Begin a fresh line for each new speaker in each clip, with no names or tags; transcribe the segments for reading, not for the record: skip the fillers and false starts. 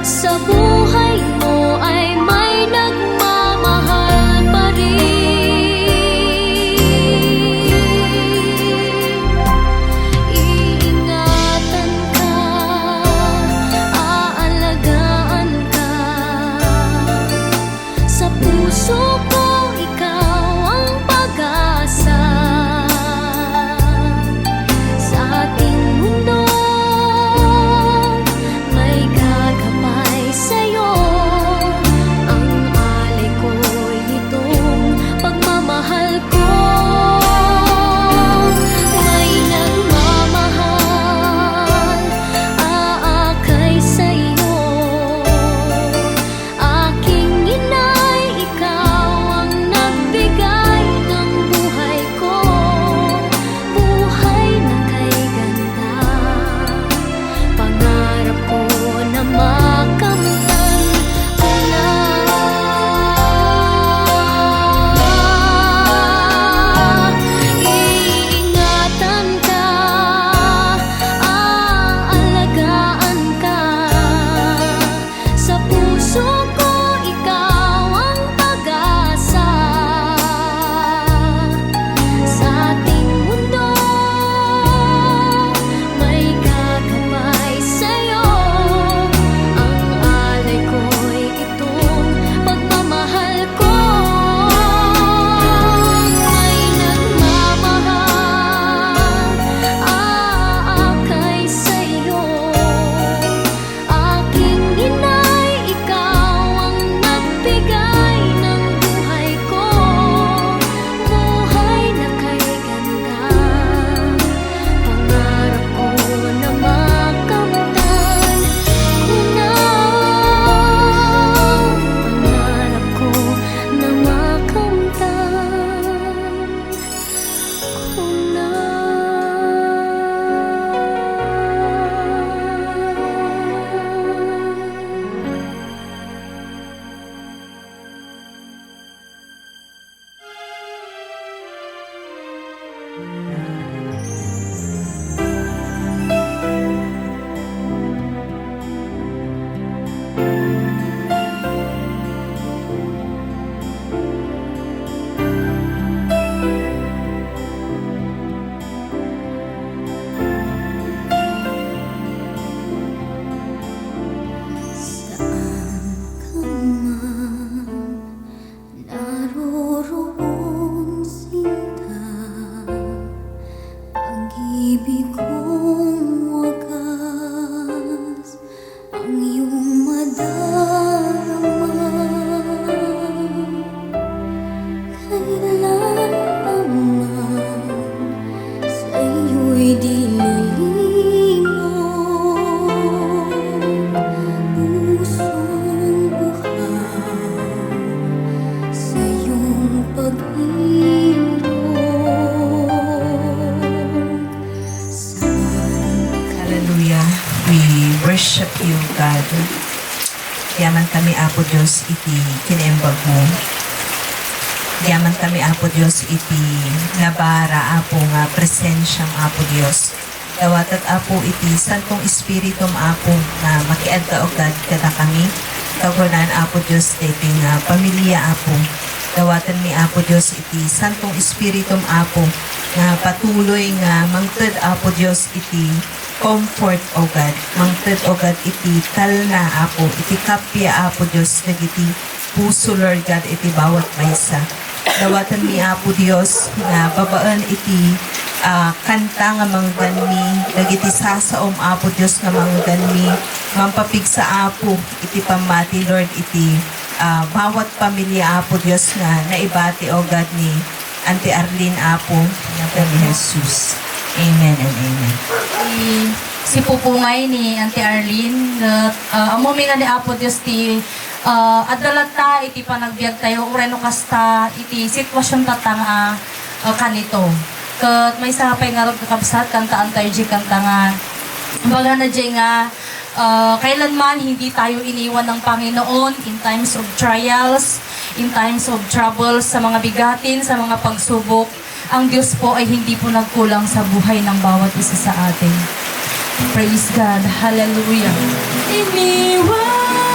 sa buhay mo ay may nagmamahal pa rin. Iingatan ka, aalagaan ka. Sa puso ko ikaw ang pag-asa. Sa ating mundo may gagabay sa'yo. Ang alay ko'y itong pagmamahal ko. May nagmamahal, aakay sa'yo. Aking inay, ikaw ang nagbigay ng buhay ko. Buhay na kay ganda, pangarap ko na makamtan ko na. Iingatan ka, aalagaan ka. Sa puso ko ikaw ang pag-asa. Sa ating mundo may gagabay sa'yo. Ang alay ko'y itong pagmamahal ko. May nagmamahal, aakay sa'yo. Aking inay, ikaw ang nagbigay ng buhay ko. Buhay na kay ganda, pangarap ko na makamtan ko na. Pangarap ko na makamtan ko na. Saan ka man naroroon, sinta, pag-ibig kong wagas ang iyong madarama. Kailan pa man sa iyo'y dinilino, pusong buhaw sa iyong pag-ibig.
Hallelujah. We worship you, God. Yaman kami, Apo Diyos, iti kinembag mo. Yaman kami, Apo Diyos, iti nabara, Apo nga presensyang, Apo Diyos. Dawatat, Apo, iti Santong Espiritum, Apo, na makiadta o God kada kami. Kagunan, Apo Diyos, iti nga pamilya, Apo. Dawatan mi, Apo Diyos, iti Santong Espiritum, Apo, nga patuloy nga mangted, Apo Diyos, iti comfort, O God. Mangted, O God, iti talna, Apo, iti kapya, Apo Diyos, nagiti puso, Lord God, iti bawat maysa. Dawatan mi, Apo Diyos, nga babaan iti kanta nga manggan mi, dagiti sasaom, Apo Diyos, nga manggan mi, mampapig sa Apo, iti pamati, Lord, iti bawat pamilya, Apo Diyos, nga naibati, O God, ni Auntie Arlene, Apo, nga ni Jesus. Amen and amen.
Si pupungay ni Auntie Arlene, amumi nga ni Apo Diyos ti adalata iti panagbiag tayo, ureno kasta iti sitwasyon tatang kanito. Kat may sapay nga rin kakabsat, kanta antarji, kanta nga baga na dyan nga kailanman hindi tayo iniwan ng Panginoon in times of trials, in times of troubles, sa mga bigatin, sa mga pagsubok. Ang Diyos po ay hindi po nagkulang sa buhay ng bawat isa sa atin. Praise God. Hallelujah. Iniwan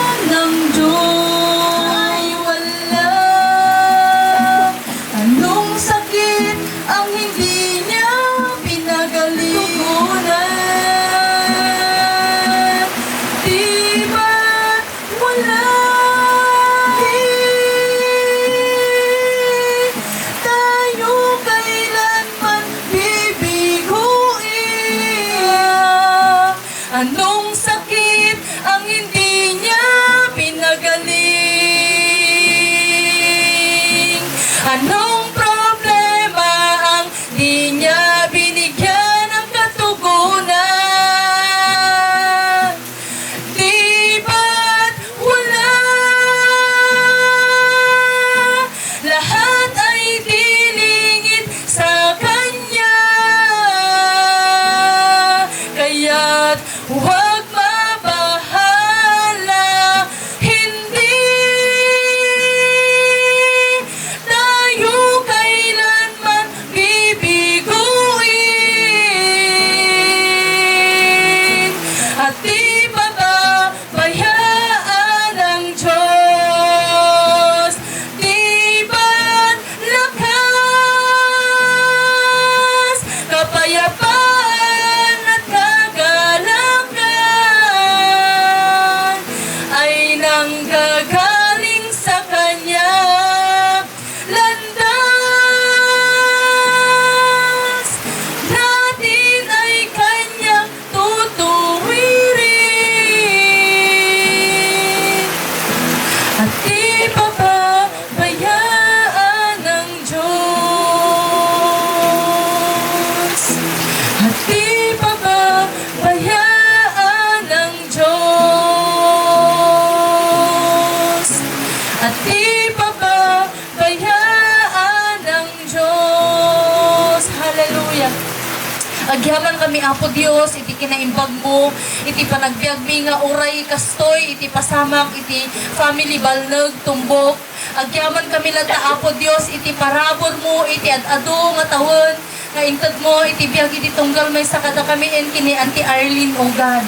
Agyaman kami Apo Dios, iti kinaimbag mo, iti panagbiag mi nga uray kastoy, iti pasamak, iti family balneg, tumbok. Agyaman kami lata Apo Dios, iti parabor mo, iti adado nga tawon, nga intad mo, iti biag iti tunggal may sakada kami en kini Auntie Arlene, O God.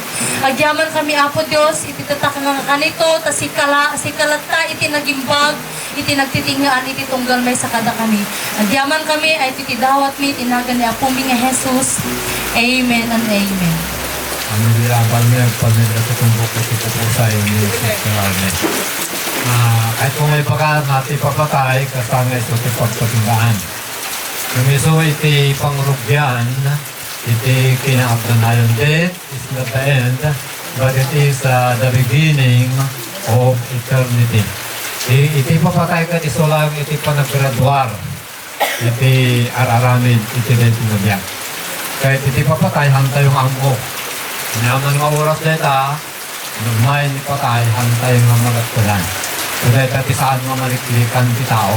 Agyaman kami Apo Dios, iti tatak nga kanito, ta si kalata, iti nagimbag, iti nagtitingaan, iti tunggal may sakada kami. Agyaman kami, ay iti dawat mi, tinagan ni Apo mi nga Jesus. Amen and amen.
Amin dilaban mo yung pamilya sa tumbok at ipupusay ni Sister Arne. Kahit kung may pagkalat natin papatay, kasama ito iti pagpatindaan. Yung iso iti pangrugyan, iti kinaabdanayon death is not the end, but it is the beginning of eternity. Iti papatay ka iso lang iti panaggraduar, iti araramid iti dentinobyan. Kahit iti papatay, hantay yung amo. Naman nga oras deta, nagmay ni patay, hantay nga magatkulan. So deta ti saan nga maliklikan ti tao.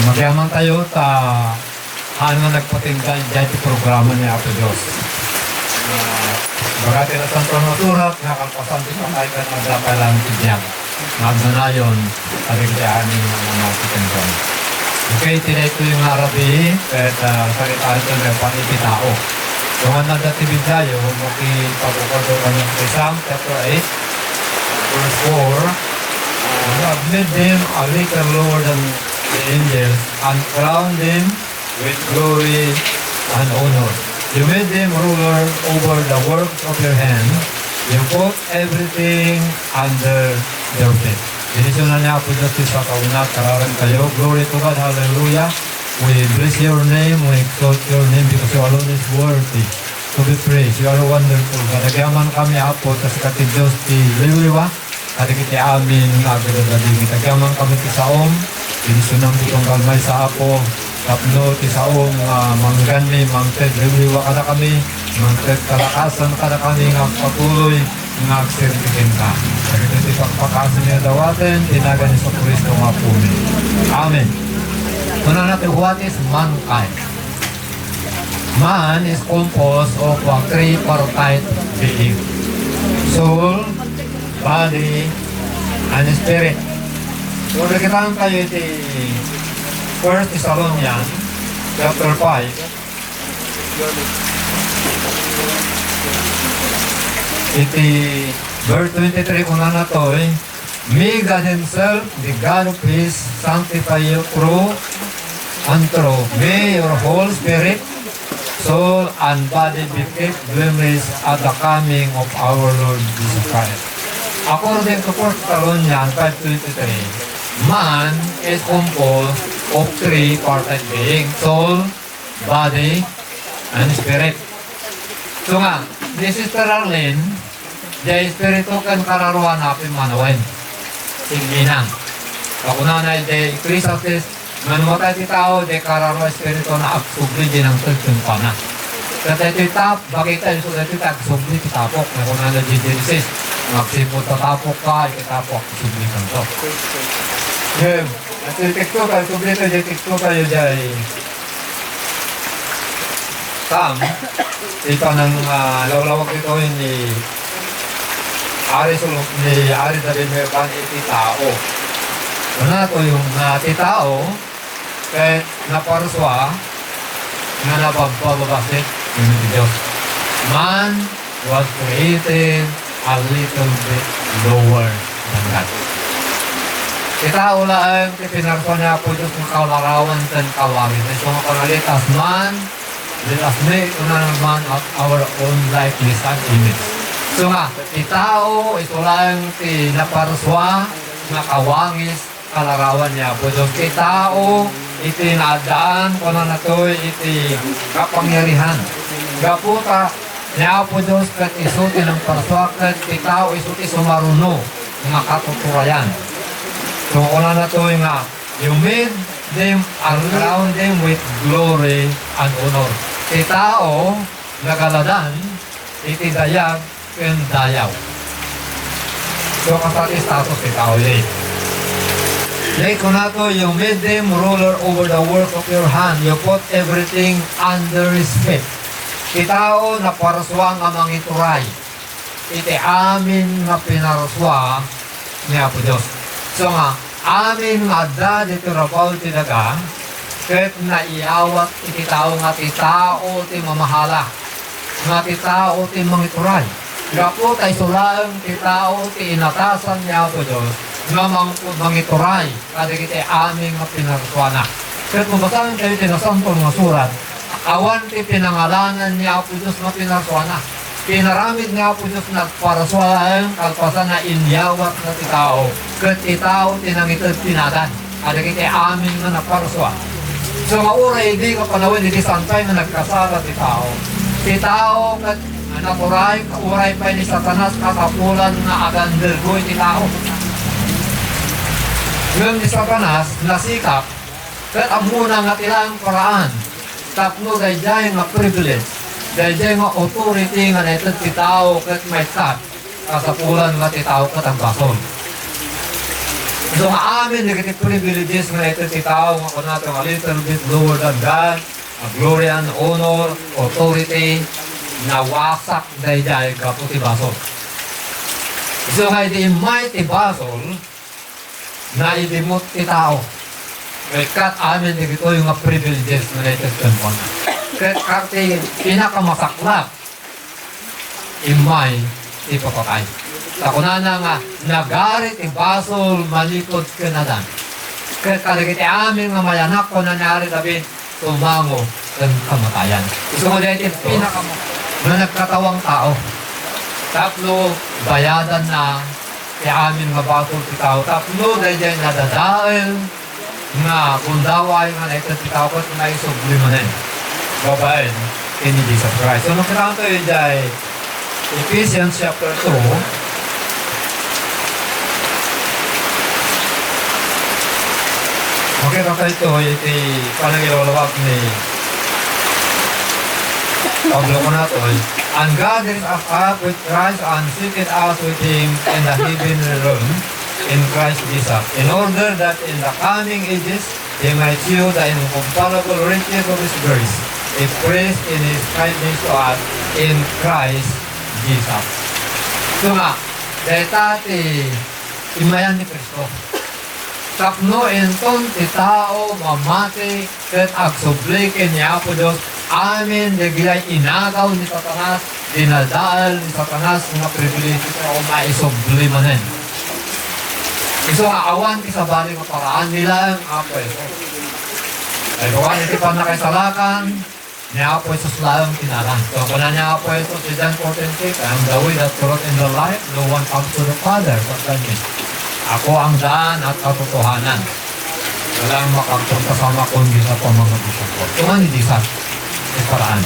Magyaman tayo nga nagpatinggan dyan ti programa ni Apo Diyos. Bagati na sa promoturat, nakalpasan ti patay ka na dapalan ti Diyang. Nagmanayon, karigdaan ni mga titingkan. Okay, tinay ko yung Arabi, at salitaan ito ng paniti tao. Kung ang nadatibid tayo, makipagkukwado ka ng Psalm chapter 8, verse 4, You have made them a little lower than the angels, and crowned them with glory and honor. You made them ruler over the works of your hand. You put everything under their feet. Dinisyonan niya po Diyos sa kaunat, kararan kayo. Glory to God, hallelujah. We bless your name, we exalt your name because you alone is worthy to be praised. You are wonderful. Kadagyaman kami Apo, tas kati Diyos ti liwliwa, kati kiti amin nagdadadigi. Kadagyaman kami ti saom, dinisyonan itong kalmay sa Apo, tapno ti saom, mangganmi, mangted, liwliwa kada kami, mangted kalakasan kada kami, nga patuloy, nga agsirtikin ka. Kaya iti pagpakasan niya dawatin, tinagan ni sa Kristo nga po. Amen. Una natin, what is mankind? Man is composed of a tripartite being. Soul, body, and spirit. So, nakitaan tayo iti 1 Thessalonians chapter 5. Iti verse 23 kung na to May God Himself, the God of Peace, sanctify you through and through. May your whole spirit, soul, and body be kept blameless at the coming of our Lord Jesus Christ. According to 1 Thessalonians 5:23, man is composed of three partite beings: soul, body, and spirit. So nga, this is Arlene, the spirito kan kararuan natin manawin. Tingginan. Kakunan na de Ecclesiastes, manumatay ti tao, de kararuan spirito na agsubli din ang tagtumpa na. Sa tayo tap, bakit tayo so tayo agsubli ti tapok. Kakunan na di Genesis, magsipot ta tapok ka, ikitapok, agsubli kang to. At teksto tayo, subli tayo, teksto tayo dyan. Sam, ito ng lawlawag ito ni Ari David Merpan iti tao. Una to yung ti tao, kahit naparuswa, nga nabababasit yung Diyos. Man was created a little bit lower than God. Ti tao lang, ti pinaruswa niya po Diyos ng kaularawan tan kawangin. Ito nga panalitas, man, let us make man of our own likeness and image. So nga, itao, ito lang ti naparuswa, nga kawangis, kalarawan niya po Diyos. Itao, iti naadaan, kung na to, iti kapangyarihan. Gaputa, niya po Diyos, kat isuti ng paruswa, kat itao, isuti sumaruno, nga katuturayan. So kung na to, nga, you made them around them with glory and honor. Itao, nagaladan, iti dayag, and dayaw. So, kasati status itao yun. Like kunato, you made them ruler over the work of your hand. You put everything under his feet. Kitao na paraswa nga mangituray. Iti amin nga pinaraswa ni Apo Diyos. So nga, amin nga da dito rapaw tinaga, kahit naiawat iti tao nga ti tao ti mamahala. Nga ti tao ti mangituray. Gapo tay sulaang ti tao ti inatasan ni Apo Diyos nga mangituray. Kada kita amin nga pinaraswa na. Kahit mabasahin kayo tinasantol nga surat, awan ti pinangalanan ni Apo Diyos nga pinaraswa na. Pinaramid nga po Diyos nagparaswahan kalpasan na inyawat na ti tao. Kat ti tao tinangitad tinadan. Ada kita amin na naparaswa. So nga uray, hindi ka panawin, hindi santay na nagkasala ti tao. Ti tao kat naturay, uray pa ni Satanas kakapulan na agandergoy ti tao. Ngayon ni Satanas nasikap, kat amuna nga tilang paraan. Tapno dayjay nga privilege. Dahil dyan nga authority nga naitad ti tao kat may tat kasapulan nga ti tao kat ang bason. So nga amin nagiti privileges nga naitad ti tao nga kunato a little bit lower than God, a glory and honor, authority, na wasak dahil dyan kapo ti bason. So nga iti mighty bason na idimot ti tao. May kat amin nagito yung nga privileges nga naitad ti tao. Kaya pinakamasaklap imay ipapakay. Takunana nga nagarit ibasol malikod kanadan. Kaya kalagiti amin nga mayanak ko na nari labin tumango ng kamatayan. Gusto mo dahil pinakamo na nagkatawang tao. Tapno bayadan na kaya amin nga basol ti tao. Tapno dahil dyan nadadail nga kundaway nga naitad ti tao ko na isublimanin. Babae in Jesus Christ. So, nakiraan tayo dyan, Ephesians chapter 2. Makita tayo ito, iti panagilawalawag ni Pablo ko na ito. And God is up with Christ and seated us with Him in the heavenly realm in Christ Jesus, in order that in the coming ages He might show the incomparable riches of His grace, expressed in His kindness to us in Christ Jesus. So nga, dahil tati, imayan ni Kristo. Tapno enton ti tao mamati ket agsublikin niya po Diyos. Amin, dagilay inagaw ni Satanas, dinadal ni Satanas nga privilege sa maisublimanin. Iso nga awan ti sa bali nga paraan nila ang Apo Jesus. Ay kawan iti pa nakaisalakan, niya Apo Jesus lang tinaran. So kung na niya Apo Jesus, si John 14:6, I am the way, the truth, and the life, no one comes to the Father but by me. Ako ang daan at katotohanan. Walang makakasama kundi sa pamamagitan ko. Ito nga hindi sa paraan.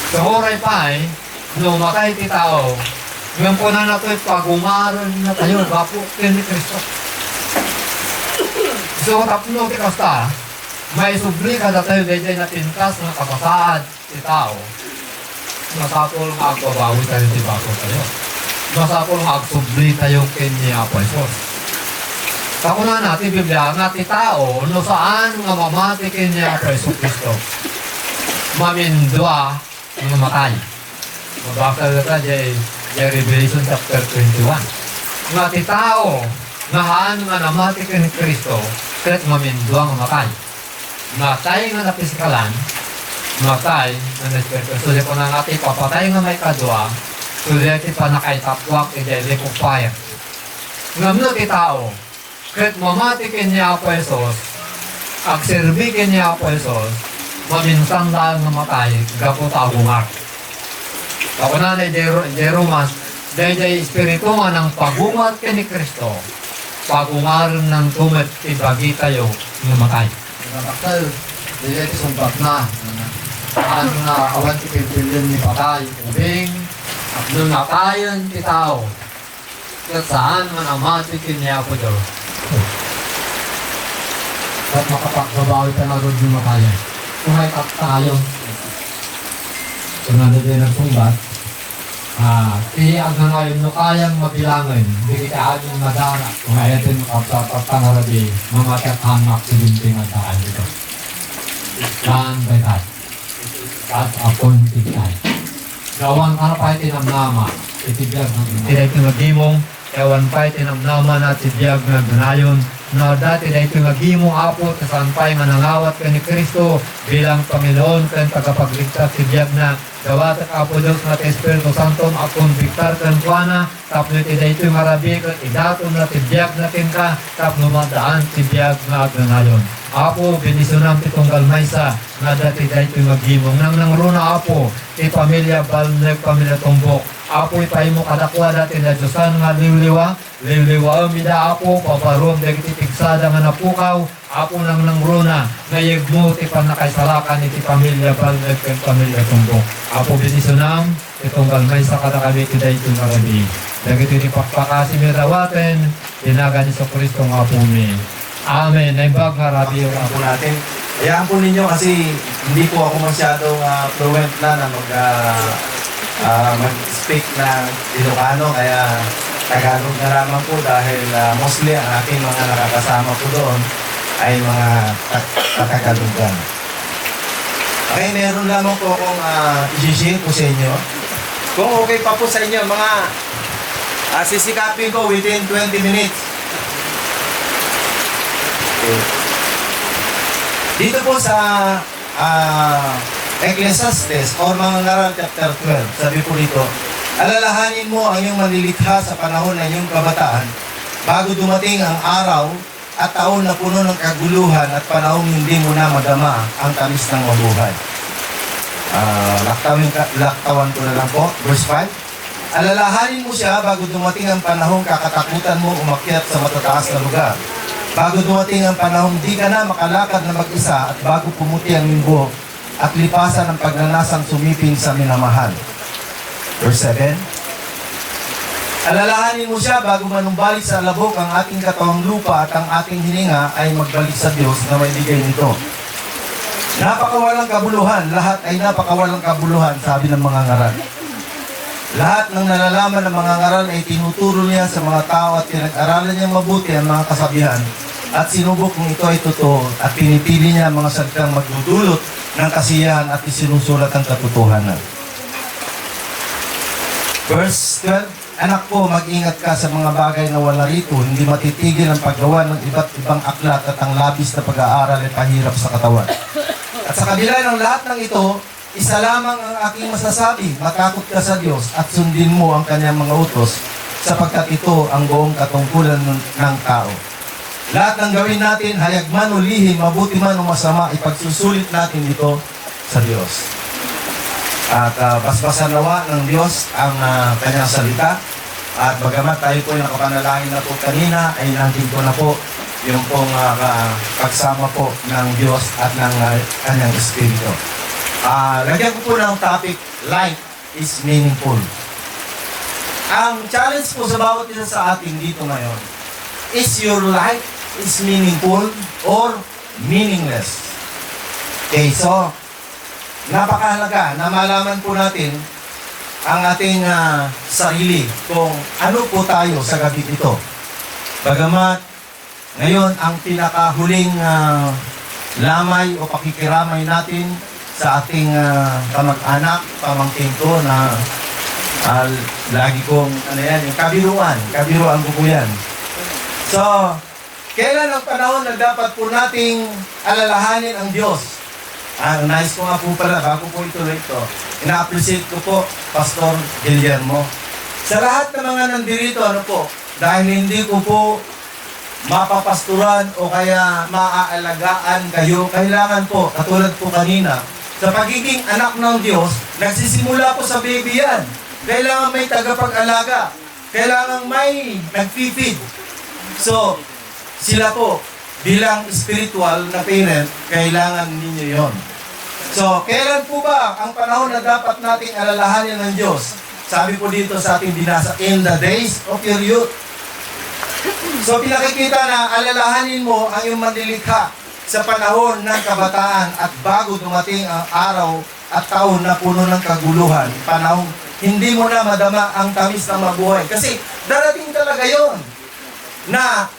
So oray pa ay, numatay ti tao, ngayon po na ito'y pagumaran na tayo, bapo ni Kristo. So tapno ti kasta, may subli ka na tayo dahil na pintas na kapasaad ti tao. Masapol nga agbabawi tayo ti bapo tayo. Masapol nga agsubli tayo kanya Apo Jesus. Takuna natin Biblia nga ti tao no saan nga mamati kanya Apo Jesus Kristo. Mamindwa nga matay. Mabakal na tayo Revelation chapter 21. Nga ti tao nga haan nga namati kanya Kristo kahit mamindwa nga matay. Matay nga napisikalan, matay nga nespirito. So di ko na nga ti papatay nga may kadwa, so di ti panakaitapwak ti lake of fire. Nga mno ti tao, kahit mamati kanya Apo Jesus, agserbi kanya Apo Jesus, mamintang lang nga matay, gapo tagungar. Ako na ni Jeromas, dahil espiritu nga ng pagungar kay ni Kristo, pagungar ng tumet ibagi tayo ng matay.
Nakakal, dili ito sumpat na. Ano na awan ti pipilin ni patay, ubing, at nung natayan ti tao, kat saan man amati kanya po daw. At makapagbabawi ka na rin yung matayan. Kung may tayo, kung ano din ang sumbat,
Ti agnanayon no kayang mabilangin, hindi kita ating madara. Kung ayatin makapsatatang harabi, mga katamak si binting at daan dito. Dan baykat. At apon tigay. Gawan ka na pa itinamnama, itibiyag ng tinay tingagimong, ewan pa itinamnama na tibiyag na gunayon, na dati na itingagimong apo, kasaan pa'y manangawat ka ni Kristo bilang Panginoon kan tagapagligtas tibiyag na gawat at apo Diyos na Espiritu Santo akong bigtar kan kuana, tapno iti ito yung marabi kan idaton na tibiyag natin ka, tapno madaan tibiyag na gunayon. Apo, binisunam itong galmaysa, na dati na ito yung maghimong nang nangruna apo, ti pamilya balneg pamilya tumbok. Apo ipay mo kadakwa dati na Diyosan nga liwliwa amida apo, paparom dagiti pigsada nga napukaw, apo nang nangruna, ngayeg mo ti panakaisalakan iti pamilya balneg ken pamilya tumbok. Apo binisunam itong galmaysa kadakabi ti da ito marabi. Dagiti ti pakpakasi mirawaten, tinagani sa Kristo nga po mi. Amen. Naimbag nga rabi yung
po natin. Hayaan po ninyo kasi hindi po ako masyadong fluent na mag-speak na Ilocano kaya Tagalog na lamang po dahil mostly ang aking mga nakakasama po doon ay mga Tatagalogan. Okay, meron lamang po akong i-share po sa inyo. Kung okay pa po sa inyo, mga sisikapin ko within 20 minutes. Dito po sa Ecclesiastes or Mga Ngaral chapter 12, sabi po dito, alalahanin mo ang iyong malilikha sa panahon ng iyong kabataan bago dumating ang araw at taon na puno ng kaguluhan at panahong hindi mo na madama ang tamis ng mabuhay. Laktawan ko na lang po, verse 5. Alalahanin mo siya bago dumating ang panahong kakatakutan mo umakyat sa matataas na lugar. Bago dumating ang panahong di ka na makalakad na mag-isa at bago pumuti ang iyong at lipasan ang pagnanasang sumiping sa minamahal. Verse 7. Alalahanin mo siya bago manumbalik sa labok ang ating katawang lupa at ang ating hininga ay magbalik sa Diyos na may bigay nito. Napakawalang kabuluhan, lahat ay napakawalang kabuluhan, sabi ng mga ngaral. Lahat ng nalalaman ng mga ngaral ay tinuturo niya sa mga tao at pinag-aralan niya mabuti ang mga kasabihan at sinubok kung ito ay totoo at pinipili niya ang mga salitang magdudulot ng kasiyahan at isinusulat ang katotohanan. Verse 12, anak ko, mag-ingat ka sa mga bagay na wala rito, hindi matitigil ang paggawa ng iba't ibang aklat at ang labis na pag-aaral ay pahirap sa katawan. At sa kabila ng lahat ng ito, isa lamang ang aking masasabi, matakot ka sa Diyos at sundin mo ang kanyang mga utos sapagkat ito ang buong katungkulan ng tao. Lahat ng gawin natin, hayag man o lihim, mabuti man o masama, ipagsusulit natin ito sa Diyos. At basbasan nawa ng Diyos ang kanyang salita. At bagamat tayo po nakapanalangin na po kanina, ay nandito ko na po yung pong pagsama po ng Diyos at ng kanyang Espiritu. Lagyan ko po ng topic, life is meaningful. Ang challenge po sa bawat isa sa atin dito ngayon, is your life is meaningful or meaningless? Okay, so, napakahalaga na malaman po natin ang ating sarili kung ano po tayo sa gabi ito. Bagamat ngayon ang pinakahuling lamay o pakikiramay natin sa ating kamag-anak, pamangkin ko na lagi kong yung kabiruan ko po yan. So, kailan ang panahon na dapat po nating alalahanin ang Diyos? Nais ko nga po pala, bago po ituloy ito, ina-appreciate ko po, Pastor Guillermo. Sa lahat ng mga nandirito, dahil hindi ko po mapapasturan o kaya maaalagaan kayo, kailangan po, katulad po kanina, sa pagiging anak ng Diyos, nagsisimula po sa baby yan. Kailangan may tagapag-alaga. Kailangan may nag-feed. So, sila po, bilang spiritual na parent, kailangan ninyo yon. So, kailan po ba ang panahon na dapat nating alalahanin ng Diyos? Sabi po dito sa ating binasa, in the days of your youth. So, pinakikita na alalahanin mo ang iyong manlilikha sa panahon ng kabataan at bago dumating ang araw at taon na puno ng kaguluhan, panahong hindi mo na madama ang tamis ng mabuhay. Kasi darating talaga yon na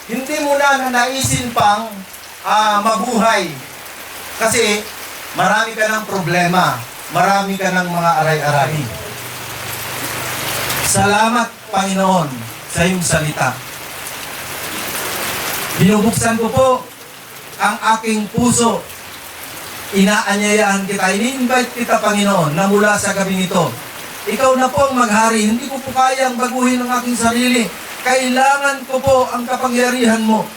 hindi mo na nanaisin pang mabuhay. Kasi marami ka ng problema, marami ka ng mga aray-aray. Salamat, Panginoon, sa iyong salita. Binubuksan ko po ang aking puso. Inaanyayahan kita, ini-invite kita, Panginoon, na mula sa gabi nito. Ikaw na po ang maghari. Hindi ko po kayang baguhin ang aking sarili. Kailangan ko po ang kapangyarihan mo.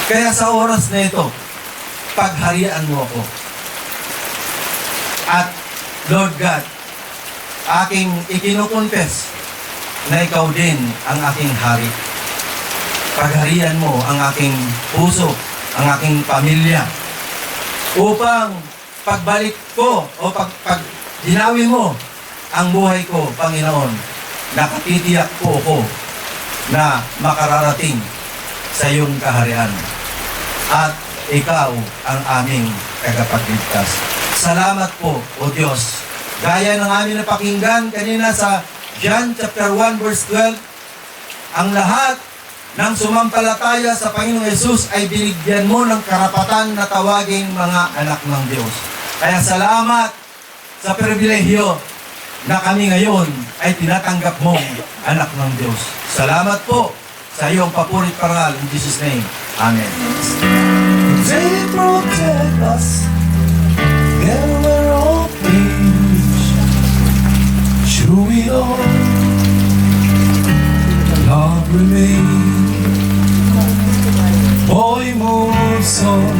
Kaya sa oras na ito, pagharian mo ako. At Lord God, aking ikinukonfess na ikaw din ang aking hari. Pagharian mo ang aking puso, ang aking pamilya, upang pagbalik ko o pag dinawi mo ang buhay ko, Panginoon, nakatitiyak po ako na makararating sa iyong kaharian. At ikaw ang aming tagapagligtas. Salamat po, O Diyos. Gaya ng aming napakinggan kanina sa John chapter 1 verse 12, ang lahat ng sumampalataya sa Panginoong Yesus ay binigyan mo ng karapatan na tawaging mga anak ng Diyos. Kaya salamat sa pribilehyo na kami ngayon ay tinatanggap mong anak ng Diyos. Salamat po sa iyong papurit parangal. In Jesus' name, Amen.
They protect us, and we're all peace. Through it all, love remains. Boy moves on,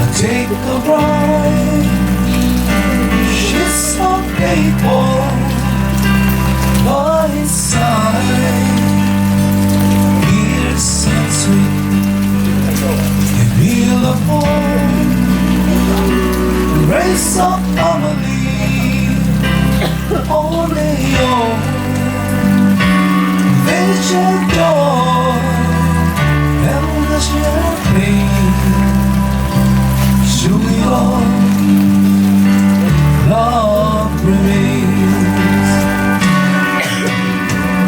I take the bride. She's so faithful by his side. Years and sweet. Feel the home, raise up family, only yours. They share joy, and they share pain. Should we all love remains?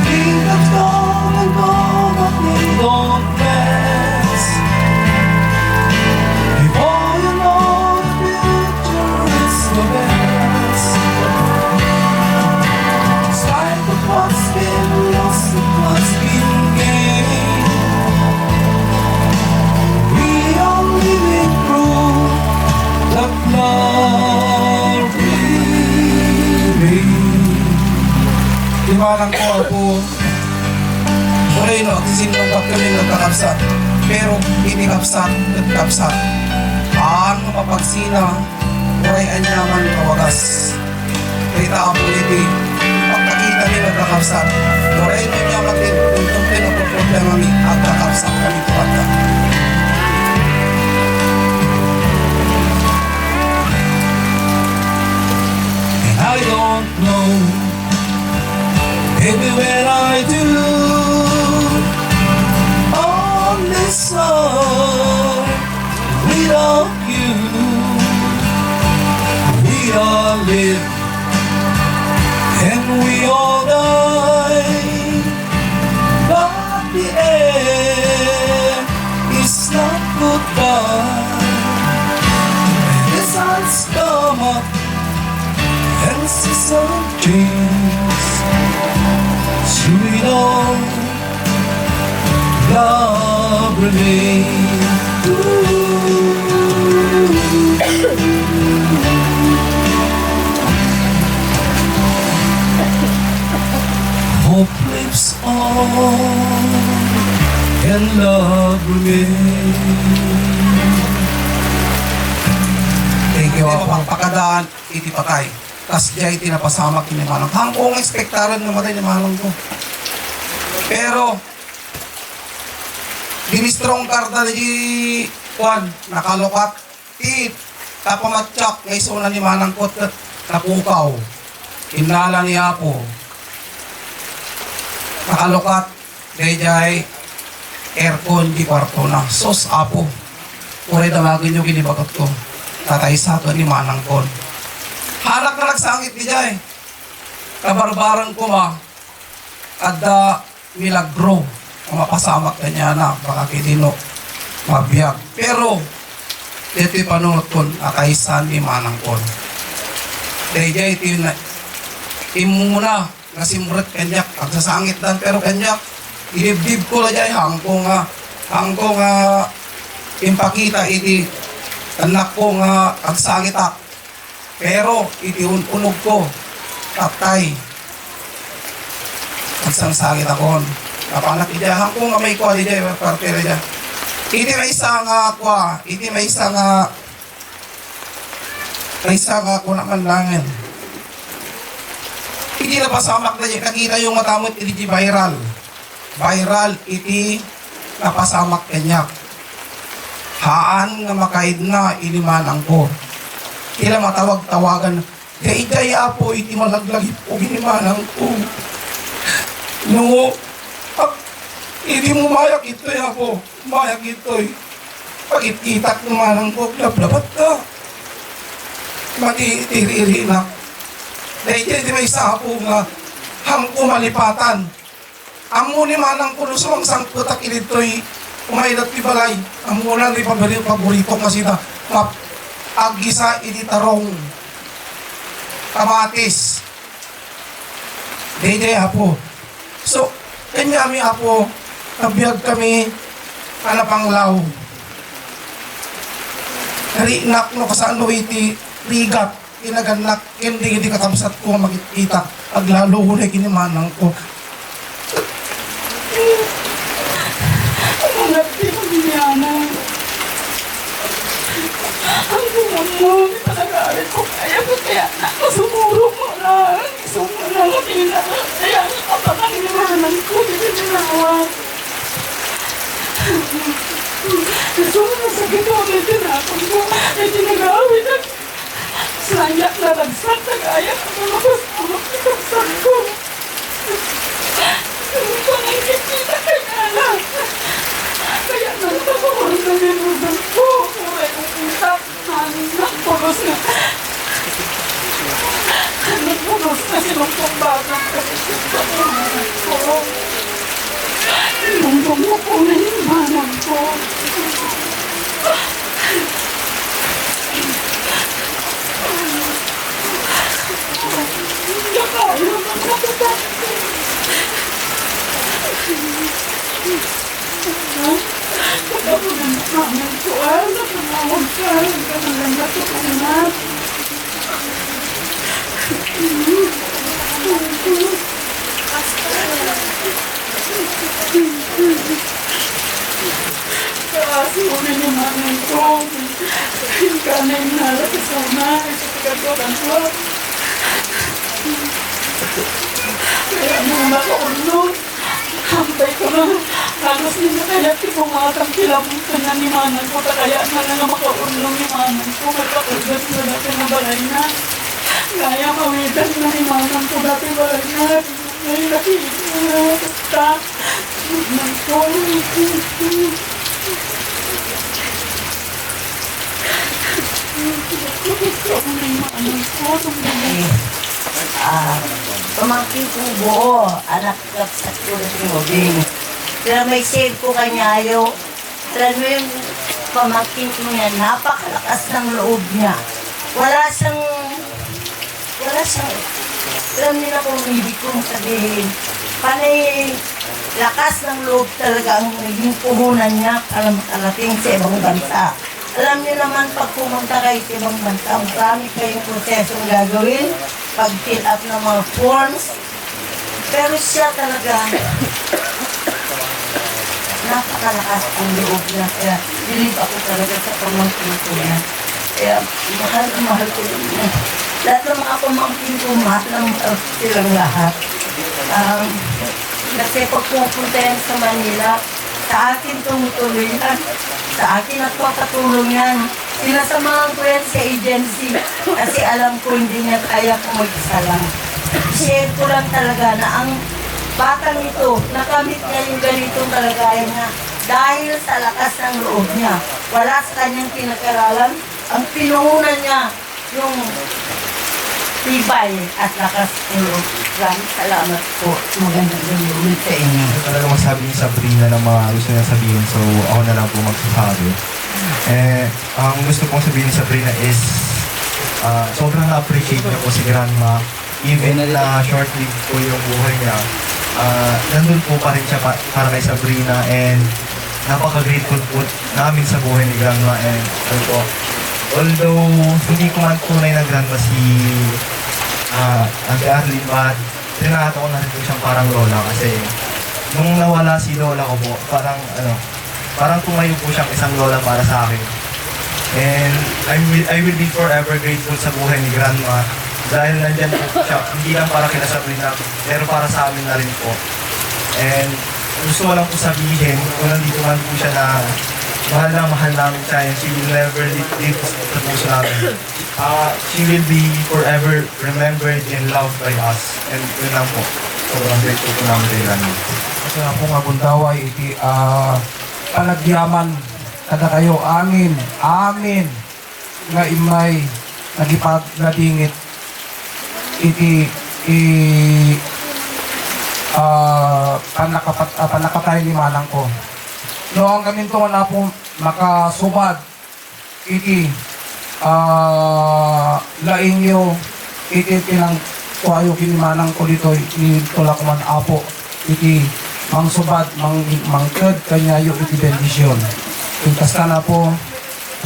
Kingdoms come and go, but they don't last. Before you know, the future is the best. It's like the what's been lost and what's been gained. We are living proof that love remains.
Liwanag ko ako, Moreno, sinunggap kami nagkakapsat, pero hindi kapsat, nagkapsat. Ang mapagsina, oray anyaman kawagas. Rita ako iti, pagkakita ni nagkakapsat, oray anyaman din, tuntong pinapapropya kami, at kakapsat kami tuwata.
And I don't know, maybe when I do, on this earth, without you, we all live and we all die. But the end is not goodbye. The sun's come up and the season changes. Through it all, love remains. Hope lives on and love remains.
Thank you ako ang pakadaan, iti patay. Tas diya iti napasamak ni Manong. Hangkong ekspektaran namatay ni Manong ko. Pero, dinistrong karda ni Juan, nakalukat, tit, tapamatsak, ngay suna ni Manang ko, napukaw. Inala ni Apo. Nakalukat, dayjay, aircon di kwarto na. Sos Apo. Uray damagin yung ginibagot ko. Tatay sa to ni Manang kon. Anak na nagsangit di jay. Kabarbaran ko ma. Kada milagro. Ang mapasamak kanya na. Baka kidino. Mabiyag. Pero, dito'y panunod ko. Akaisan ni manang ko. Dahil jay, ito yun na. Imuna. Nasimret kanyak. Pagsasangit dan. Pero kanyak. Idibdib ko na jay. Hangko nga impakita iti anak ko nga agsangit ak. Pero iti unog ko tatay agsangsangit akon. Kapanak iti hangko nga may kwa di jay parte na jay. Iti may isa nga kwa. Iti may isa nga naman langin. Iti napasamak na jay. Nakita yung matamot iti viral. Viral iti napasamak kanyak. Haan nga makaid na inimanang ko. Tila matawag-tawagan, gay-gaya po iti malaglagip po inimanang ko. No, iti mo mayak ito'y ako. Mayak ito'y. Pag-ikitak namanang ko, lablabat ka. Mati-tiriri na. Dahil iti may isa po nga, hangko malipatan. Amo ni manang ko no sumang sangkutak ilito'y umailat ti balay. Ang muna ni paborito kasi na agisa iti tarong kamatis. Dede apo. So, kanyami apo, nabiyag kami kanapanglaw. Narinak no kasano iti rigat. Inaganak, hindi katamsat ko magkita. Aglalo ko na kinimanang ko.
Nagti mo diniyana. Ang buwan mo, di palagalit ko kaya ko kaya nasumuro mo lang. Sumuro mo tina. Kaya kapag nilanan ko, hindi nilawag. Sumuro sa gito, may tinapon ko. May tinagawin at sayak na ragsak na kaya ako makasakit ko. Panangkit kita kaya na. Kaya nagtapawag na nilugan ko. Kuray kong itak. Nagpulos na. Nagpulos na sinumpong batang kasi sinumpong ko. Sinumpong mo po na yung manang ko. Hindi kaya magkakatak. Kapag naman ko, nakamawag ka, nakamawag ka po na. Kasi uli naman ko, ka na yung narakasama, isipagaturan ko. Kaya nung nakaulog, hantay ko na, halos nila kaya tipumatang kilabutan na ni manang ko, kaya na makaulong ni manang ko, magpatugas na dati na balay na. Kaya mawidan na ni manang ko dati balay na, ngayon nakikita na, basta, manang ko. Gusto ko na yung manang ko,
pamangkin kong buo, anak sa tulad ni Mobing. Pero may save ko kanyayo. Alam mo yung pamangkin ko niya, napakalakas ng loob niya. Wala siyang, alam niyo na kung ibig kong sabihin. Panay, lakas ng loob talaga ang naging puhunan niya para makarating sa ibang bansa. Alam niyo naman, pag pumunta kayo sa ibang bansa, marami kayong prosesong gagawin, pag-fill up ng mga forms. Pero siya talaga, napakalakas ang loob niya. Kaya, believe ako talaga sa pamangkin ko niya. Kaya, mahal ko niya. Lahat ng mga pamangkin ko, mahal silang lahat. Kasi pag pupunta yan sa Manila, sa akin tumutuloy yan. Sa akin at papatulong yan. Sinasamahan ko yan sa agency kasi alam ko hindi niya kaya kung mag-isa lang. Share ko lang talaga na ang batang ito, nakamit niya yung ganitong kalagayan niya dahil sa lakas ng loob niya. Wala sa kanyang pinag-aralan. Ang pinuhunan niya yung tibay at lakas ulo. Maraming salamat po. Magandang gabi ulit sa inyo.
Ano talaga masabi ni Sabrina na mga gusto niya sabihin, so ako na lang po magsasabi. Ang gusto kong sabihin ni Sabrina is sobrang na-appreciate niya po si Grandma. Even na short-lived po yung buhay niya, nandun po pa rin siya para kay Sabrina, and napaka-grateful po namin sa buhay ni Grandma. And ano po, although hindi ko man tunay na Grandma si Ate Arlene, but tinato ko na rin po siyang parang lola, kasi nung nawala si lola ko po, parang tumayo po siyang isang lola para sa akin. And I will be forever grateful sa buhay ni Grandma dahil nandyan po siya, hindi lang para kina Sabrina, pero para sa amin na rin po. And gusto ko lang po sabihin, kung nandito man po siya, na mahal namin siya, and she will never leave sa puso namin. She will be forever remembered and loved by us. And yun lang po. Sobrang grateful po namin kay Grandma.
Kasi nga po nga bundaway, iti panagyaman kada kayo amin nga imay nagipagladingit iti panakatay ni manang ko. Noong kami to na po makasubad iti laing nyo iti pinang tuwayo kinimanang ko dito ni tulak man apo iti mang subad mangked kanyayo iti bendisyon. Pintas ka na po,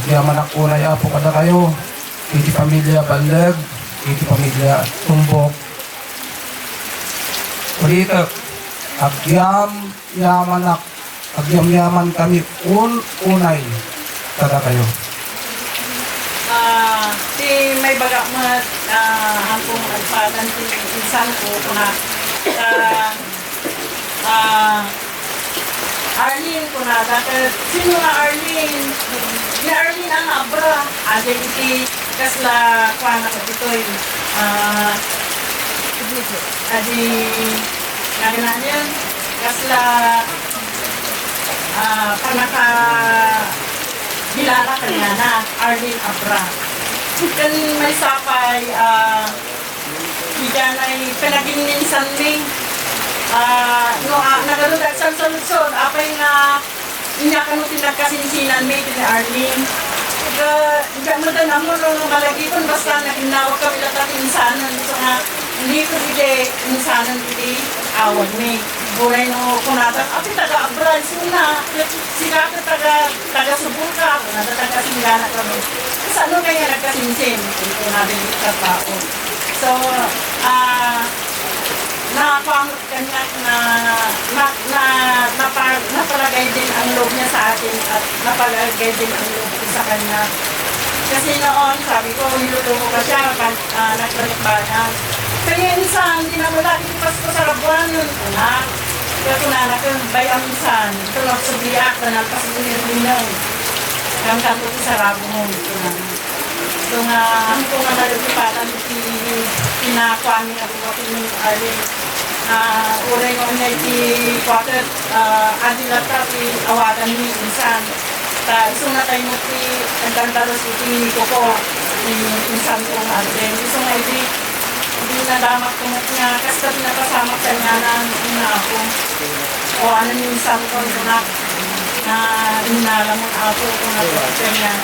yaman ako na apo kada kayo iti pamilya Baleg, iti pamilya Tumbok. Kulita, agyam-yaman kami unay kada kayo.
Si may baga mga hangkong agpatan si insan ko na Arlene ko na dahil sino nga Arlene? Ni Arlene ang abra. Adi iti kasla kuana ko ditoy. Adi naganan yan kasla panaka bilala kanya na Arlene Abra. Kan may sapay hiyan ay pinagininsan ning nagaludag sa solusyon apay nga inya kanu tinagkasinsinan may ni Arlene. Ika madan mo no malagi kon basta naginawag kami lahat insanan so nga hindi ko ide insanan iti awag ni buray no kunata ati taga Abra sina sika taga Subuka kunata taga Singana kami. Sa ano kaya nagkasinsin ito natin sa tao. So napangot kanya napalagay din ang loob niya sa atin at napalagay din ang loob ko sa kanya. Kasi noon, sabi ko, niluto ko pa siya, nagbalikbayan. Kaya minsan, hindi na wala, ipas ko sa labuan yun. Anak, kaya kunanak yun, bayang minsan, tulog sa biyak, nanalpas ko nilinaw. Kaya kanto ko sa rabo mo, kunanak. So nga, ang kung nga nalipatan, pinakuha niya ako ako ng Arlene. Uray ko na iti-quarter, adilata, awadan ni insan. Isong na tayo mo ang dandalos iti koko, insan ko ng Arlene. Isong na iti, hindi nadamak ko niya, kasi pinakasamak sa niya ng ina ako. O ano ni insan ko, na inalamon ako kung natin niya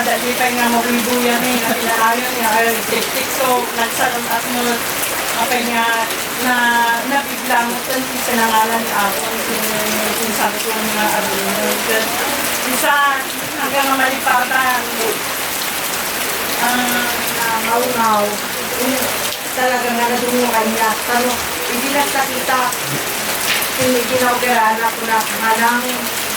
ada di pa nga mabubuyan eh na pinaayon niya ay tiktik so nagsalam at mo apa nga na nabiglang ito sinangalan ni ako kung sabi ko nga Arlene isa hanggang malipatan
Ngaw-ngaw. Talagang nadungukan niya. Pero hindi nagkakita. Hindi ginaw-gerana ko na halang.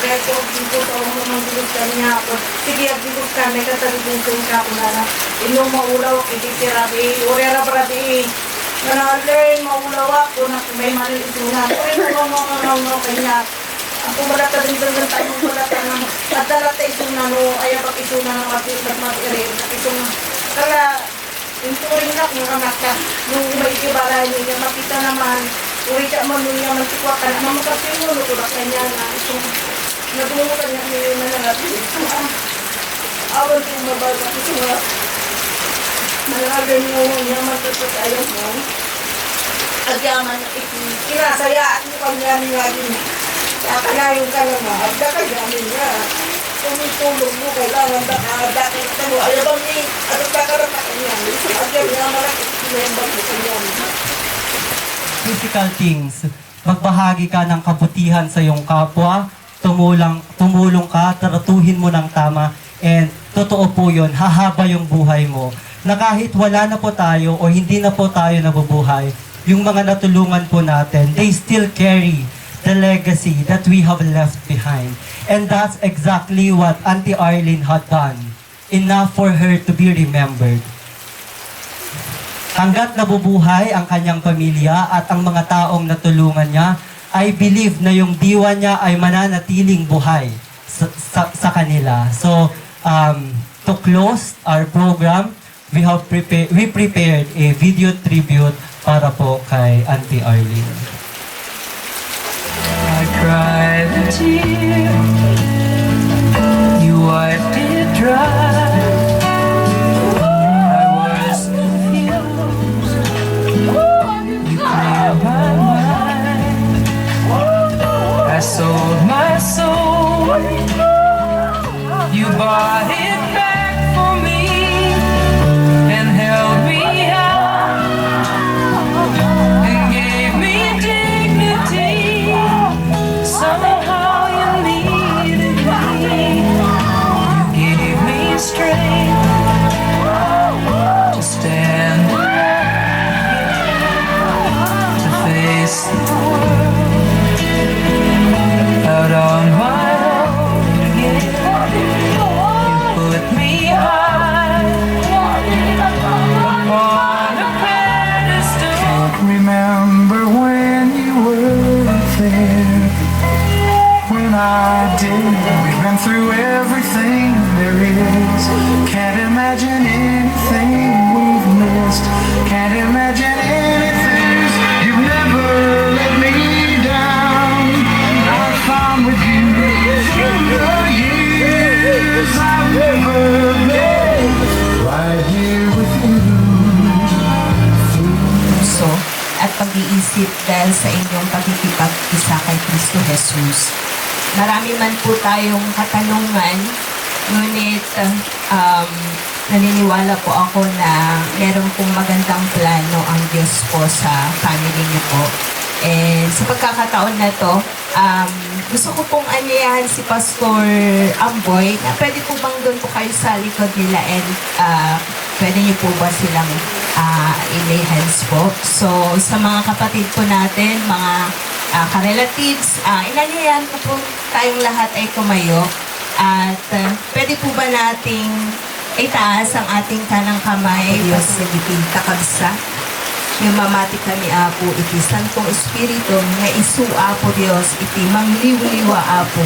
Kaya ko, dito sa umumanggulut ka niya ako. Sige, aggulut ka, may katalibungkong ka ko na. Inong maulaw, hindi tirabi. Urera bradi. Nanalin, maulaw ako na may malilitunan. Pero mga kanya. Ako wala ka din doon tayo wala ka na at dalat ay isunan o ay abak isunan ng mag-irin isunan kaya yung turing na kung anak ka nung may ibalay niya makita naman uri ka man niya magtikwa ka naman magkasino nutulak ka niya na isong nagumutan niya niya na natin awan kong mabaga isunan Malagan mo yaman tatatayo mo. At yaman kinasayaan mo kami namin lagi. Kakalayon ka naman. At kakayamin niya. Tumutulong mo. Kailangan dakadat mo. Ayaw ni at kakarataan niya. At yaman malaki. Kinembag mo kanya.
Physical things. Magbahagi ka ng kabutihan sa iyong kapwa. Tumulong ka. Tratuhin mo ng tama. And totoo po yun. Hahaba yung buhay mo. Na kahit wala na po tayo o hindi na po tayo nabubuhay, yung mga natulungan po natin, they still carry the legacy that we have left behind. And that's exactly what Auntie Arlene had done. Enough for her to be remembered. Hanggat nabubuhay ang kanyang pamilya at ang mga taong natulungan niya, I believe na yung diwa niya ay mananatiling buhay sa kanila. So, to close our program, we prepared a video tribute para po kay Auntie Arlene.
I cried a tear, you wiped it dry. I was confused, you cleared my mind. I sold my soul, you bought it back for me and held me out and gave me dignity. Somehow you needed me. You gave me strength to stand to face the world out on my own again. You put me high upon a pedestal. Can't remember when you were there. When I did, we've been through everything there is. Can't imagine anything we've missed. Can't imagine anything. You've never let me down. I found with you through the years I've never been. Right here with you.
puso at pag-iisip dahil sa inyong pagkikipag-isa kay Kristo Jesus. Marami man po tayong katanungan, ngunit naniniwala po ako na meron pong magandang plano ang Diyos po sa family niyo po. And sa pagkakataon na to, gusto ko pong anyayahan si Pastor Amboy na pwede po bang doon po kayo sa likod nila and pwede niyo po ba silang i-lay hands po. So sa mga kapatid po natin, mga ka-relatives, inanyayahan ko po tayong lahat ay tumayo at pwede po ba nating itaas ang ating kanang kamay Diyos sa giping kakabsa. Yung mamati kami, Apo, iti Santong Espiritu, nga isu, Apo Diyos, iti mangliw-liwa, Apo.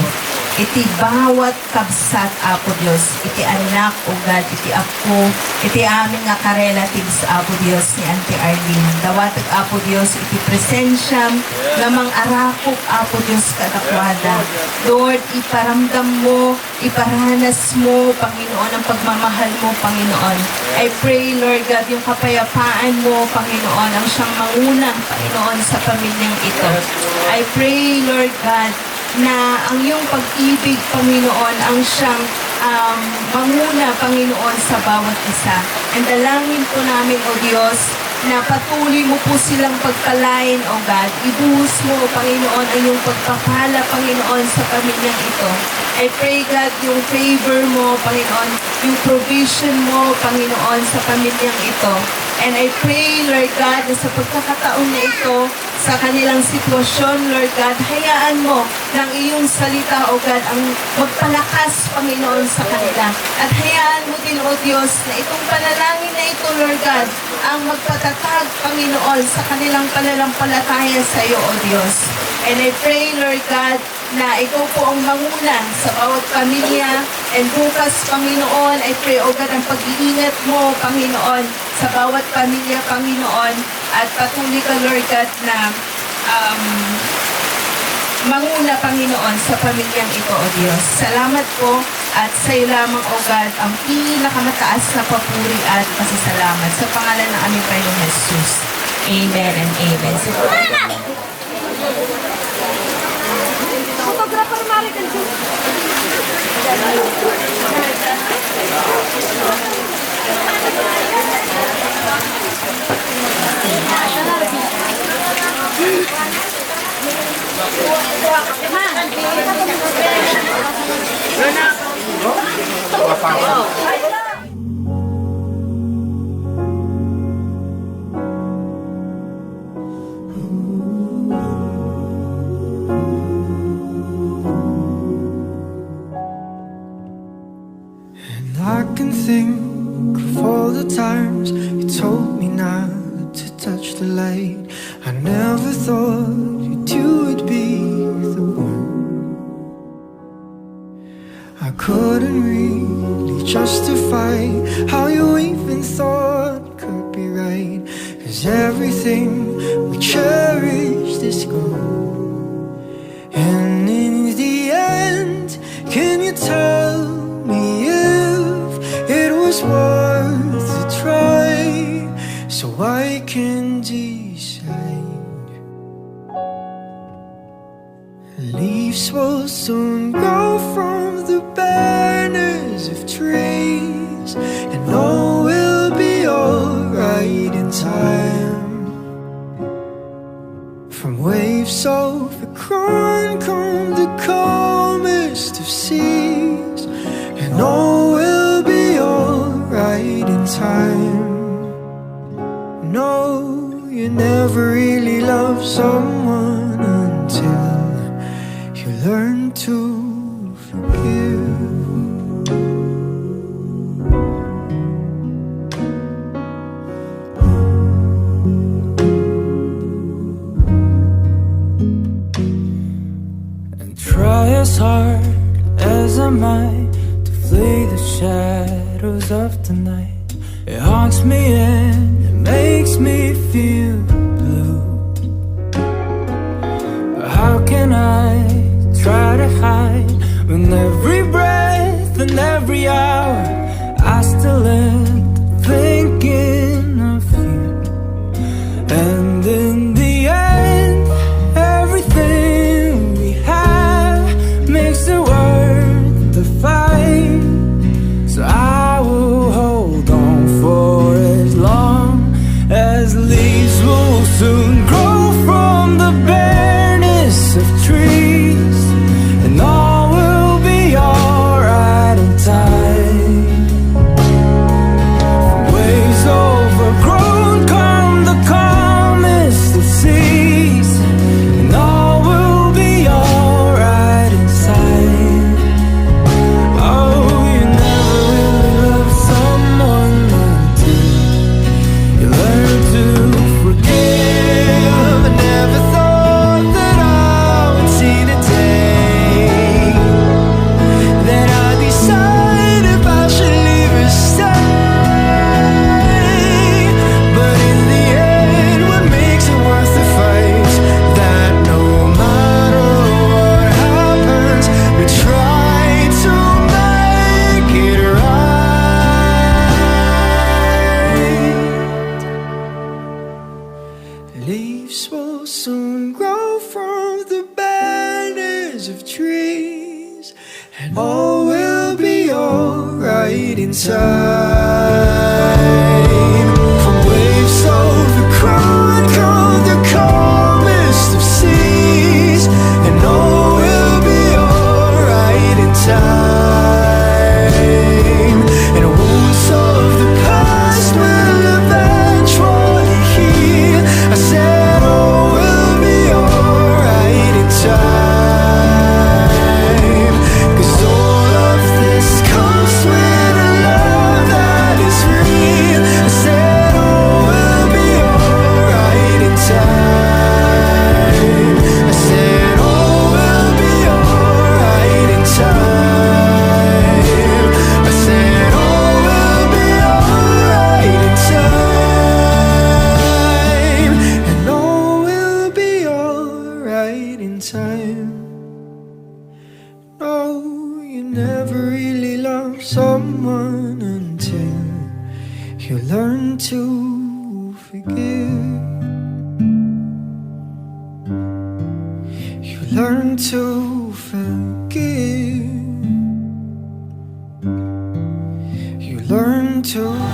Iti bawat kabsat, Apo Diyos, iti anak, o God, iti Apo, iti amin nga ka-relatives, Apo Diyos, ni Auntie Arlene. Dawatag, Apo Diyos, iti presensyam, namang arakok, Apo Diyos, kadakwada. Lord, iparamdam mo, iparanas mo, Panginoon, ang pagmamahal mo, Panginoon. I pray, Lord God, yung kapayapaan mo, Panginoon, ang siyang mangunang, Panginoon, sa pamilyang ito. I pray, Lord God, na ang iyong pag-ibig, Panginoon, ang siyang manguna, Panginoon, sa bawat isa. And dalangin po namin, O Diyos, na patuloy mo po silang pagpalain, O God. Ibuhos mo, Panginoon, ang iyong pagpapala, Panginoon, sa pamilyang ito. I pray, God, yung favor mo, Panginoon, yung provision mo, Panginoon, sa pamilyang ito. And I pray, Lord God, na sa pagkakataon na ito, sa kanilang sitwasyon, Lord God, hayaan mo ng iyong salita, O God, ang magpalakas, Panginoon, sa kanila. At hayaan mo din, O Diyos, na itong panalangin na ito, Lord God, ang magpatatag, Panginoon, sa kanilang pananampalataya sa iyo, O Diyos. And I pray, Lord God, na ikaw po ang manguna sa bawat pamilya. And bukas, Panginoon, I pray, O God, ang pag-iingat mo, Panginoon, sa bawat pamilya, Panginoon. At patuloy ka, Lord God, na manguna, Panginoon, sa pamilyang ito, O Diyos. Salamat po At sa iyo lamang, O God, ang pinakamataas na papuri at pasasalamat sa pangalan ng aming Panginoong Jesus. Amen and amen.
Photographer Marican.
And I can think of all the times you told me not to touch the light. I never thought you would be the one. I couldn't really justify how you even thought could be right. 'Cause everything we cherished is gone. And in the end, can you tell me if it was worth a try, so I can decide? Leaves will soon grow from the banners of trees, and all will be alright in time. From waves overgrown come the calmest of seas, and all will be alright in time. No, you never really love someone until you learn to forgive. And try as hard as I might to flee the shadows of the night. It haunts me and it makes me feel blue. But how can I try to hide when every breath and every hour I still end up thinking of you? And in the end, everything we have makes it worth the fight. So I will hold on for as long as leaves will soon grow from the bareness of trees, and all will be alright in time. From waves overgrown come the calmest of seas, and all will be alright inside. Oh, you never really love someone until you learn to forgive. I never thought that I would see the day that I decide if I should leave or stay. But in the end, what makes it worth the fight? That no matter what happens, we try to make it right. Leaves will soon grow from the banners of trees, and all will be alright in time. From waves overgrown come the calmest of seas, and all will be alright in time. And wounds of the past will eventually heal. I said all will be alright in time. 'Cause all of this comes with a love that is real. I said all will be alright in time. I said all will be alright in time. I said all will be alright in time. And all will be alright in time. No, you never really You learn to forgive. You learn to forgive. You learn to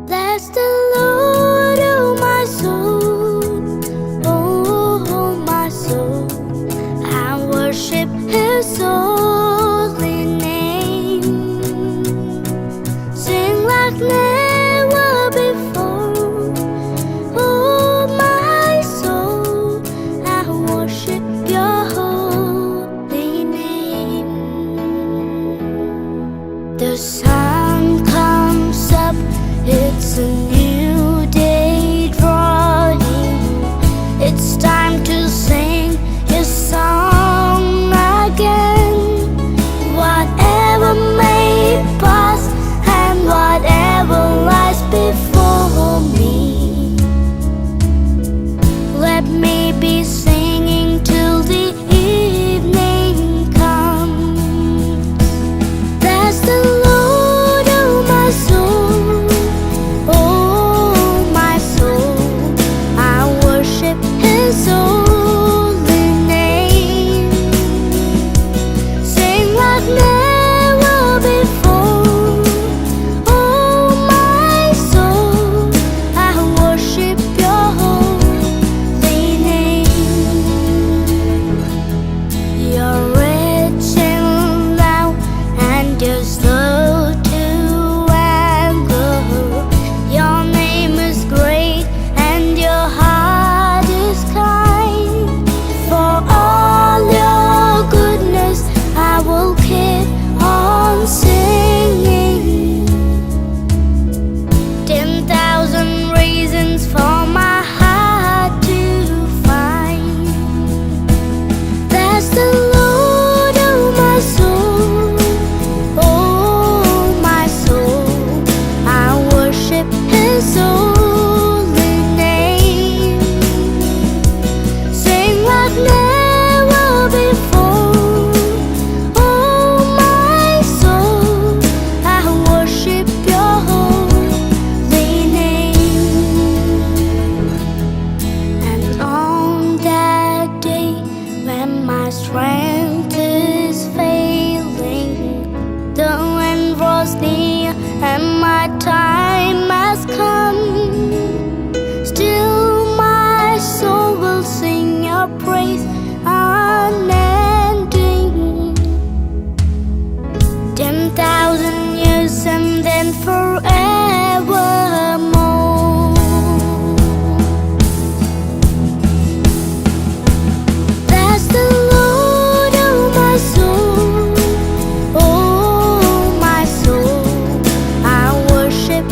Bless the Lord, oh my soul, oh my soul, and worship His holy name. Sing like never before, oh my soul, and worship Your holy name. The sun comes up, it's a new day drawing. It's time to sing His song again. Whatever may pass and whatever lies before me, let me be singing till the evening comes. Bless the Lord, oh my soul, oh my soul, I worship His holy name. Sing like never before, oh my soul, I worship Your holy name. You're rich in love and You're slow to anger. Your name is great and Your heart is kind. For all Your goodness, I will keep on singing. 10,000 reasons for my heart to find. Bless the Lord, oh my soul, oh my soul, I worship His holy name. Sing like never before, oh my soul, I worship Your holy name. And on that day when my strength is failing, the end draws near and my time has come, still my soul will sing Your praise unending. 10,000 years and then forevermore. Bless the Lord, oh my soul, oh my soul, I worship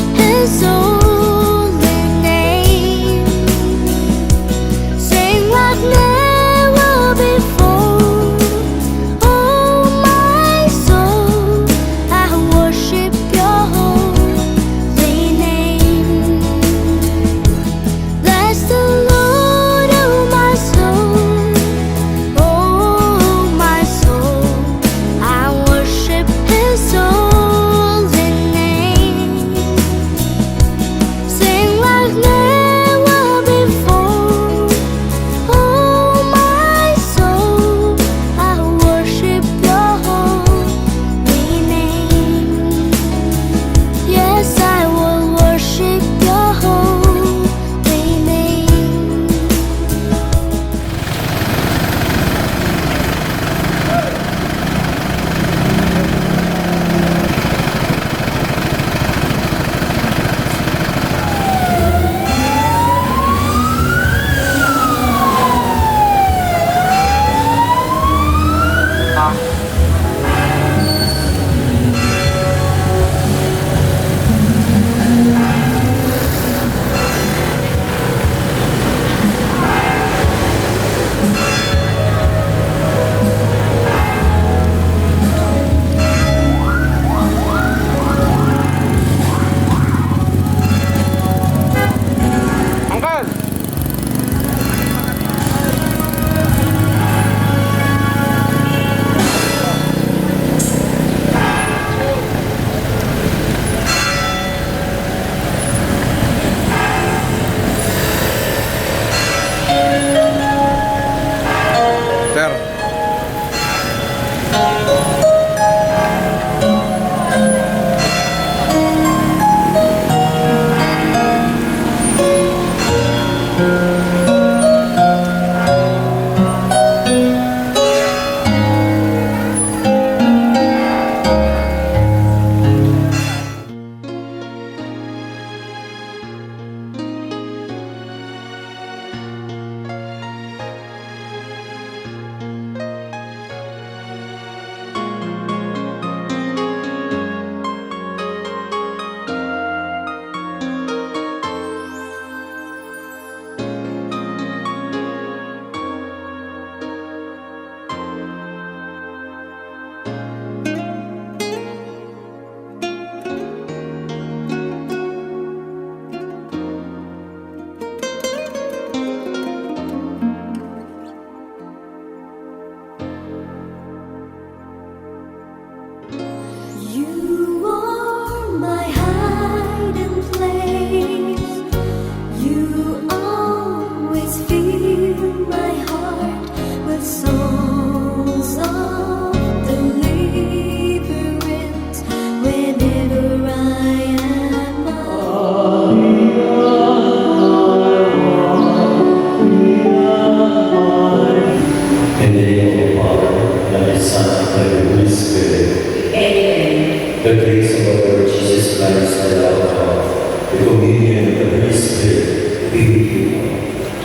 Holy Spirit be with you.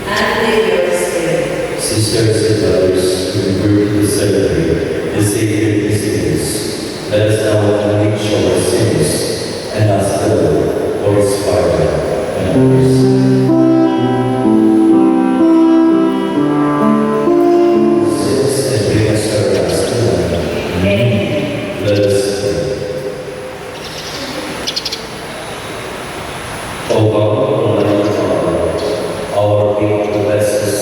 And with your spirit.
Sisters and brothers, we were to celebrate the sacred mysteries. Let us now acknowledge our sins and ask the Lord for His pardon and mercy. Let us pray. O God, Almighty Father, our King, bless us,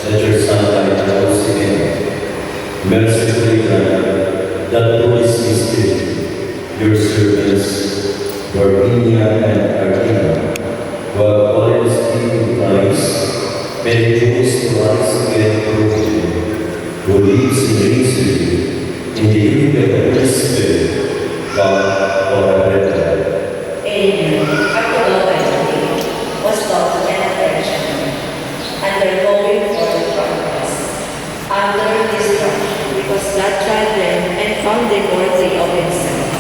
that your sunlight dwells again. Mercifully grant that through this mystery, your servants, Virginia and Artina, who have already in Christ, may rejoice to rise again through Him, who lives and reigns with you in the unity of the Holy Spirit, God, forever and ever.
Amen. Acknowledging was taught and attention, undergoing for the progress, under destruction, because God tried them and found them worthy of Himself.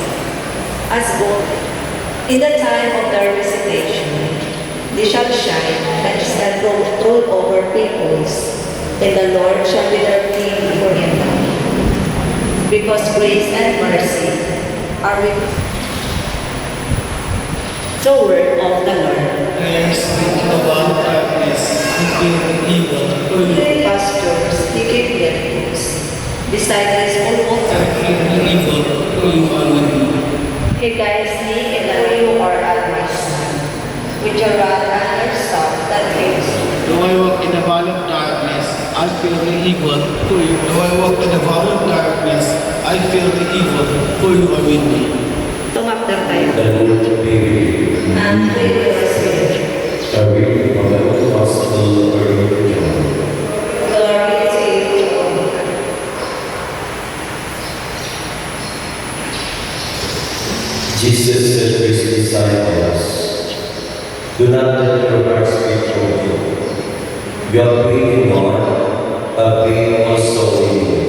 As both in the time of their visitation, they shall shine and shall rule over peoples, and the Lord shall be their king forever. Because grace and mercy are with the word of the Lord.
Praise be to the one darkness, who fear evil, for you.
The pastors, He gave their books. Beside His own altar,
I fear evil, for you are with me.
He guides me, and you are at my side. With your rod and your staff that hates you.
Though I walk in the valley of darkness, I fear the evil, for you. Though I walk in the valley of darkness, I fear the evil, for you are with me.
Tumakder tayo.
The Lord be with you.
And with your spirit.
A reading from the Holy Gospel according to John.
Glory to you, O Lord.
Jesus said to His disciples, do not let your hearts be troubled. You have faith in God, have faith also in me.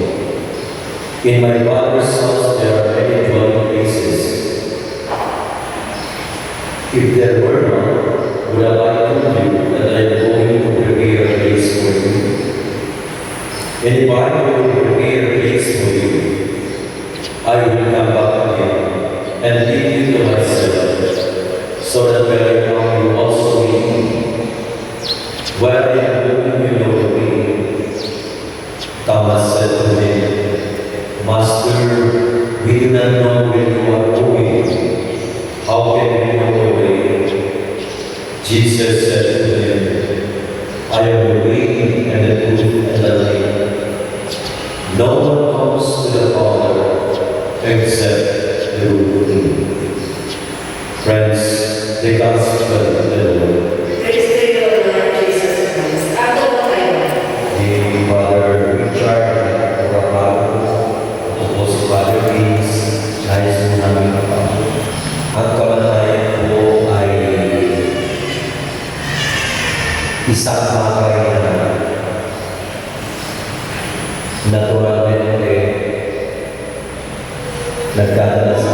In my Father's house there are many dwelling places. If there were not, would have I told you that I am going to prepare a place for you? And if I go to prepare a place for you, I will come back again and lead you to myself, so that where I am, you also will be. Where I am going, you know the way. Thomas said to him, Master, we do not know where you are going. How can we know the way? Jesus said to him, I am the way and the truth and the life. No one comes to the Father except through me. Friends, the gospel of the Lord.
Praise to you, Lord Jesus Christ. Ako kayo.
The Father Richard Corrado, Apostle Father Peace, nais mo namin kapag. Ang kamatayan po ay isang bagay na naturalmente nagdadala sa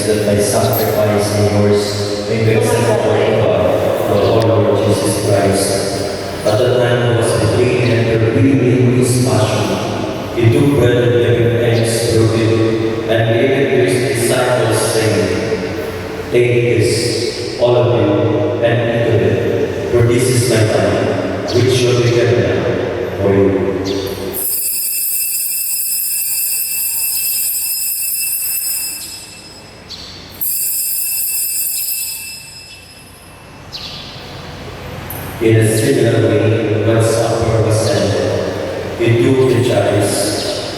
that by sacrifice and yours may be acceptable to God, our Lord Jesus Christ. At the time he was betrayed and revealed his passion, he took bread and gave thanks, broke it, and gave it to his disciples, saying, take this, all of you, and eat of it, for this is my body, which shall be given now for you. In a similar way, when supper was ended, he took the chalice,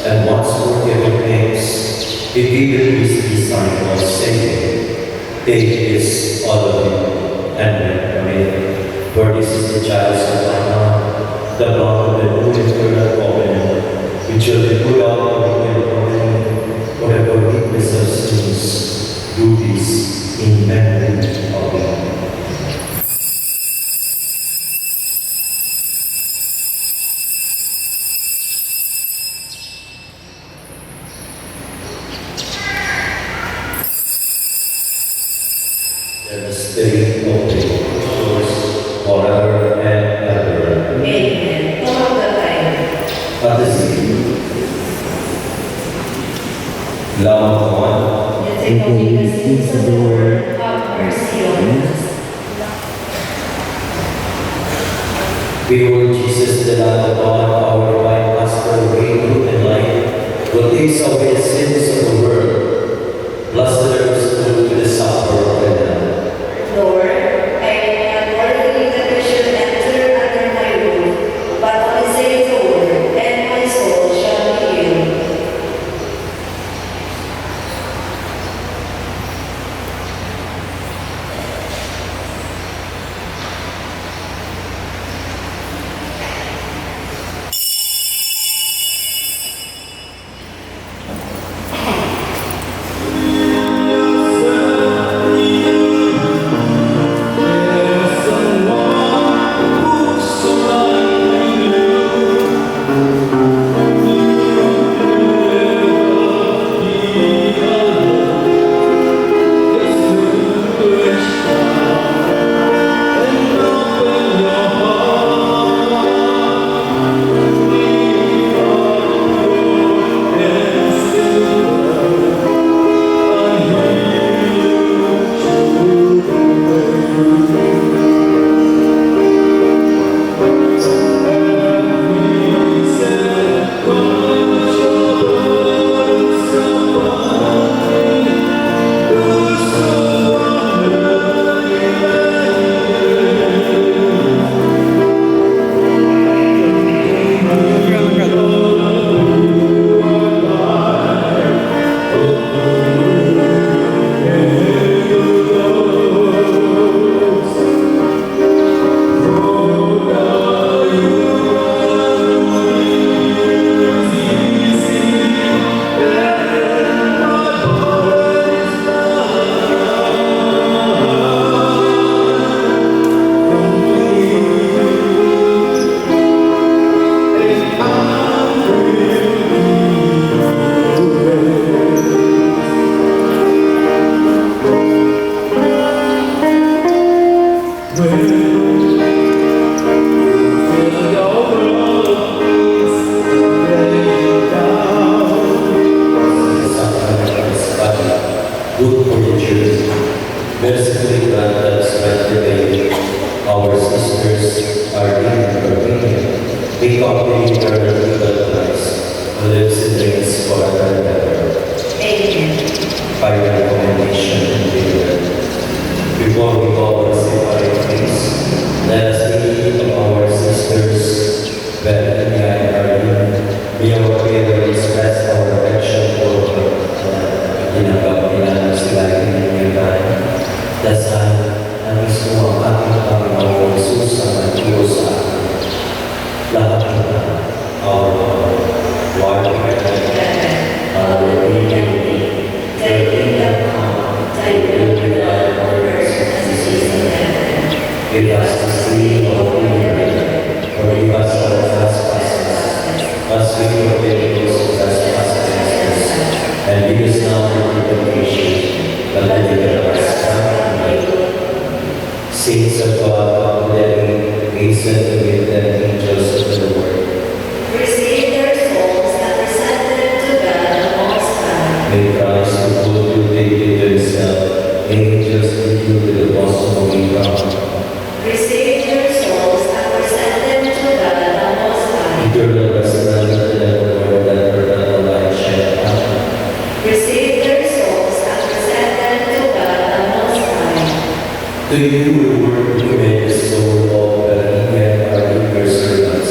and once more giving thanks, he gave it to his disciples, saying, take this, all of you, and drink from it, for this is the chalice of my blood, the blood of the new eternal covenant, which shall be poured out for you At the city. Lamb of God,
take away the sins of the world, have mercy on us.
Behold Jesus, the Lamb of God, our divine Pastor, way, truth, and life, who takes away the sins of the world. Blessed are those who go to the supper of the Lamb.
Lord, I am not worthy that you should enter under my roof, but only say the word, and my soul shall be healed.
Good for the church. Mercifully grant us by today, our sisters are in Armenia, the company of our little Christ, who lives and reigns forever and ever.
Amen.
By your recommendation and favor. Before we go our separate ways, let us think of our sisters, Bethany and Arlene. May our prayer express our affection for her. Ginagawa nila ng sila ininyagan. Dasal ang mismo ang ating Panginoon Jesus ang nagturo sa atin. Lahat na our Lord, Lord of heaven, our Redeemer, thy kingdom come, thy will be done on earth as it is in heaven. Give us this day our daily bread, forgive us our trespasses, as we forgive those who trespass against us. And lead us not into temptation, but deliver us from evil. Saints of God, let me hasten to give them angels of the Lord.
Receive their souls and present them to God the Most High.
May Christ, who told you David himself, angels lead you to the bosom of God.
Receive their souls and present them to God the Most High.
Eternal restoration to the Lord, and eternal life shall come.
Receive their souls and present them to God the Most High.
To you who work to make the soul of Bethany are your servants.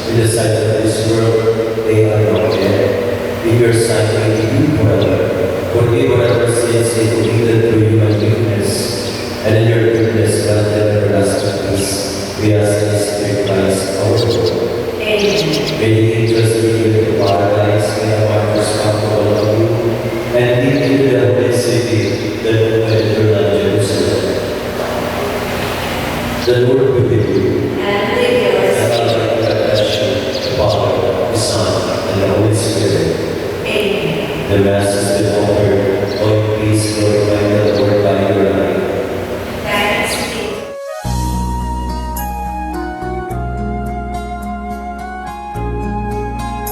In the sight of this world, they are not dead. In your sight, they you forever. Forgive whatever sins they committed through human weakness. And in your goodness, grant them everlasting peace. We ask this through Christ our Lord.
Amen.
May the angels lead you to paradise. May the martyrs come to all of you. And lead you to the holy city, the new and eternal Jerusalem. The Lord be with you.
And with yours.
The Father, the Son, and the Holy Spirit.
Amen.
The Mass has been offered. All peace, glorify the Lord by your life.
Thanks be to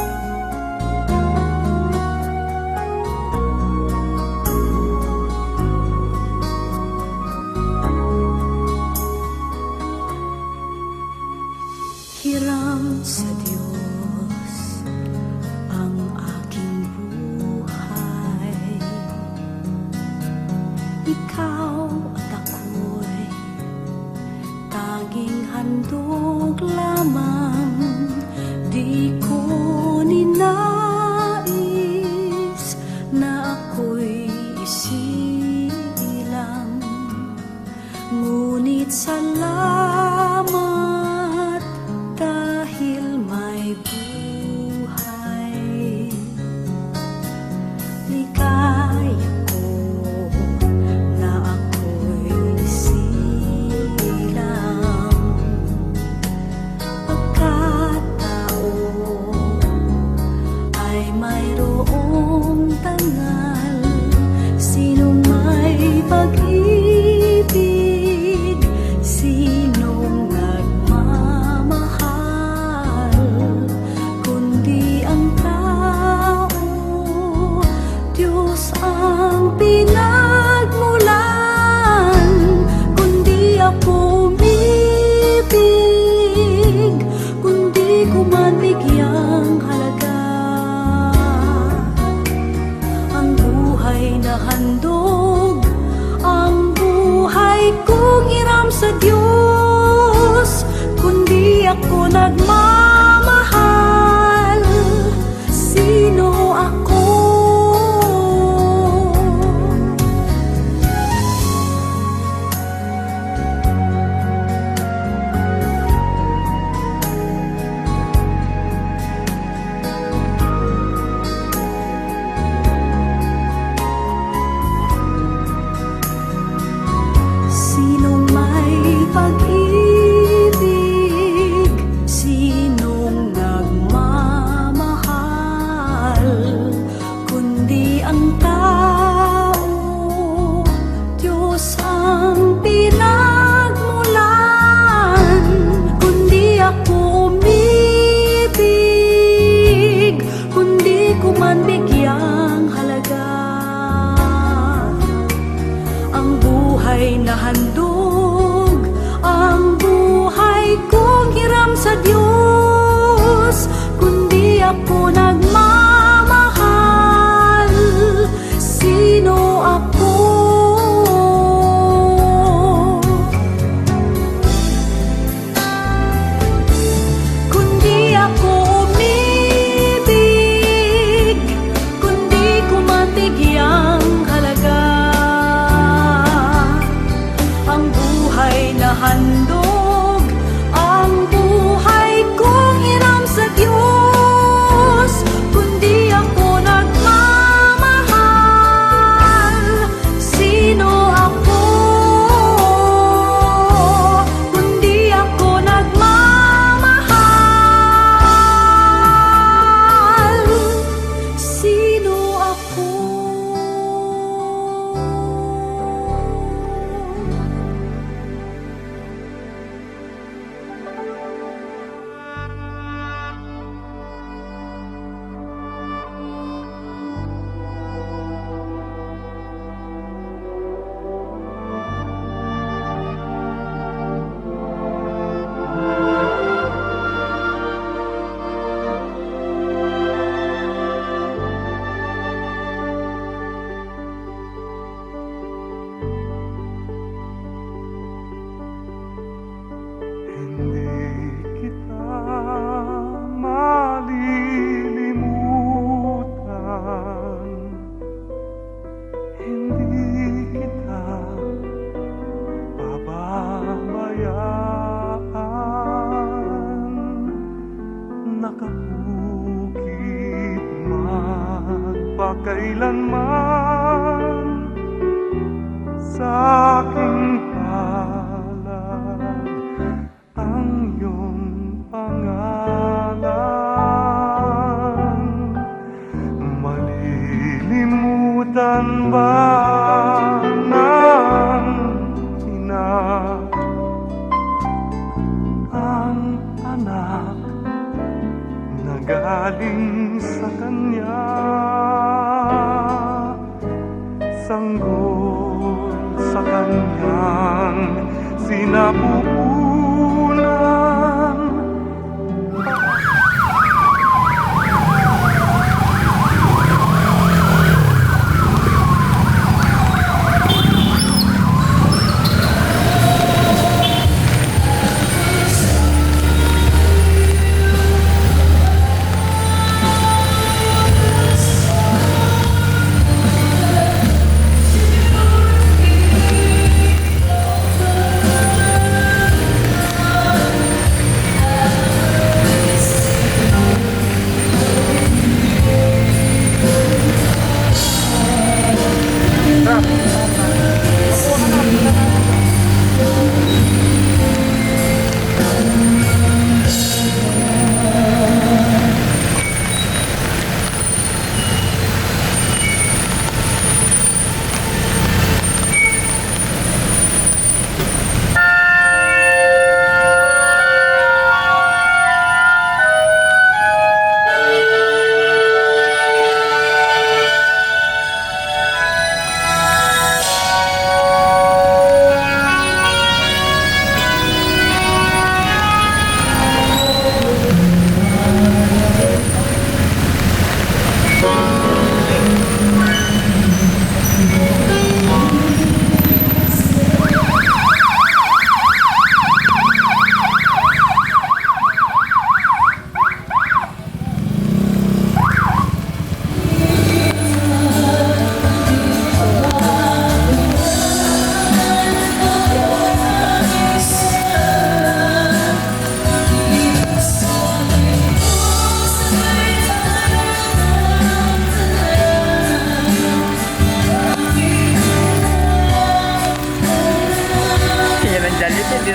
nagmamahal, sino ako? Sinong may pag-ibig, sinong nagmamahal, kundi ang tao, Diyos ang pinagmulan, kundi ako umibig, kundi ko man bigyang halaga ang buhay na handog, ang buhay kong hiram sa Diyos, kundi ako nagmamahal, sino ako? Kundi ako umibig, kundi ko man bigyang halaga ang buhay na handog, ang buhay kong hiram sa Diyos, kundi ako nagmamahal, sino ako? Kundi ako nagmamahal, sino ako?
Nakahukit magpakailanman sa aking palad ang iyong pangalan. Malilimutan ba ng ina ang anak na galing sa kanya? Sanggol sa kanyang sinapupunan.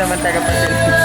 naman taga-Pasilyo.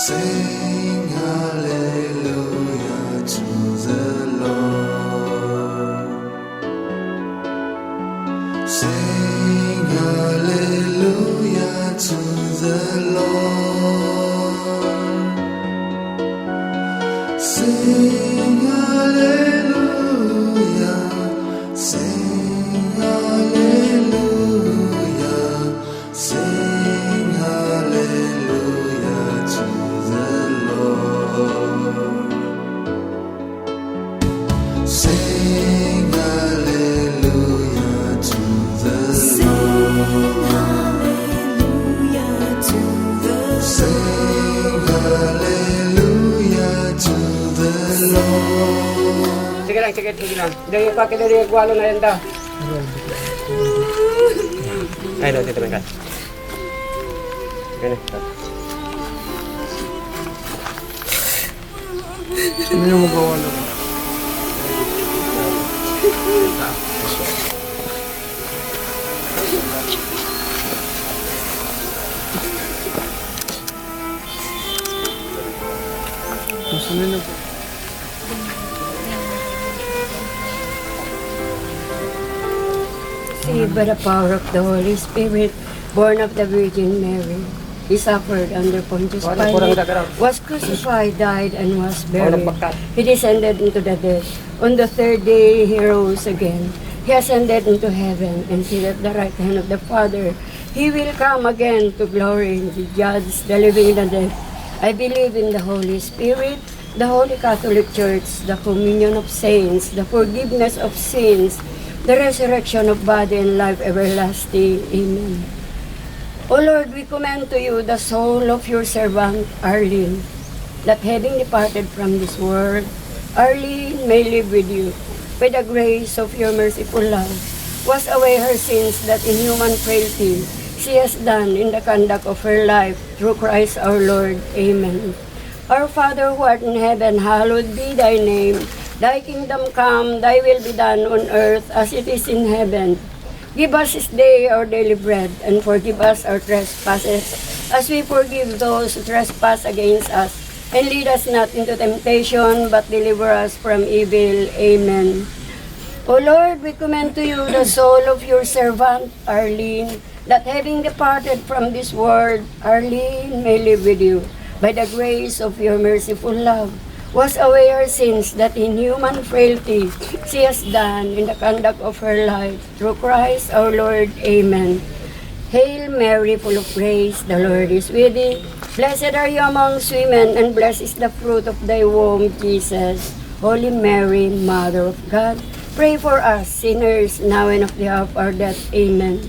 Sing hallelujah to the Lord. Sing hallelujah to the Lord. Sing hallelujah. Sing hallelujah. Sing hallelujah to the Lord. Sing hallelujah to the Lord. Sing hallelujah to the Lord.
Sige lang. Dari pakai dari gua na yan daw. Ay, no, dito lang ka. Ganun.
Ano yung magawa na? Masanay na po.
Saved by the power of the Holy Spirit, born of the Virgin Mary. He suffered under Pontius Pilate, was crucified, died, and was buried. He descended into the dead. On the third day, he rose again. He ascended into heaven and seated at the right hand of the Father. He will come again to glory to judge the living and the dead. I believe in the Holy Spirit, the Holy Catholic Church, the communion of saints, the forgiveness of sins, the resurrection of body and life everlasting. Amen. O Lord, we commend to you the soul of your servant Arlene, that having departed from this world, Arlene may live with you. By the grace of your merciful love, wash away her sins that in human frailty she has done in the conduct of her life, through Christ our Lord. Amen. Our Father who art in heaven, hallowed be thy name. Thy kingdom come, thy will be done on earth as it is in heaven. Give us this day our daily bread, and forgive us our trespasses, as we forgive those who trespass against us. And lead us not into temptation, but deliver us from evil. Amen. O Lord, we commend to you the soul of your servant Arlene, that having departed from this world, Arlene may live with you. By the grace of your merciful love, wash away her sins that in human frailty she has done in the conduct of her life, through Christ our Lord. Amen. Hail Mary, full of grace, the Lord is with thee. Blessed are you amongst women, and blessed is the fruit of thy womb, Jesus. Holy Mary, Mother of God, pray for us sinners, now and of the hour of our death. Amen.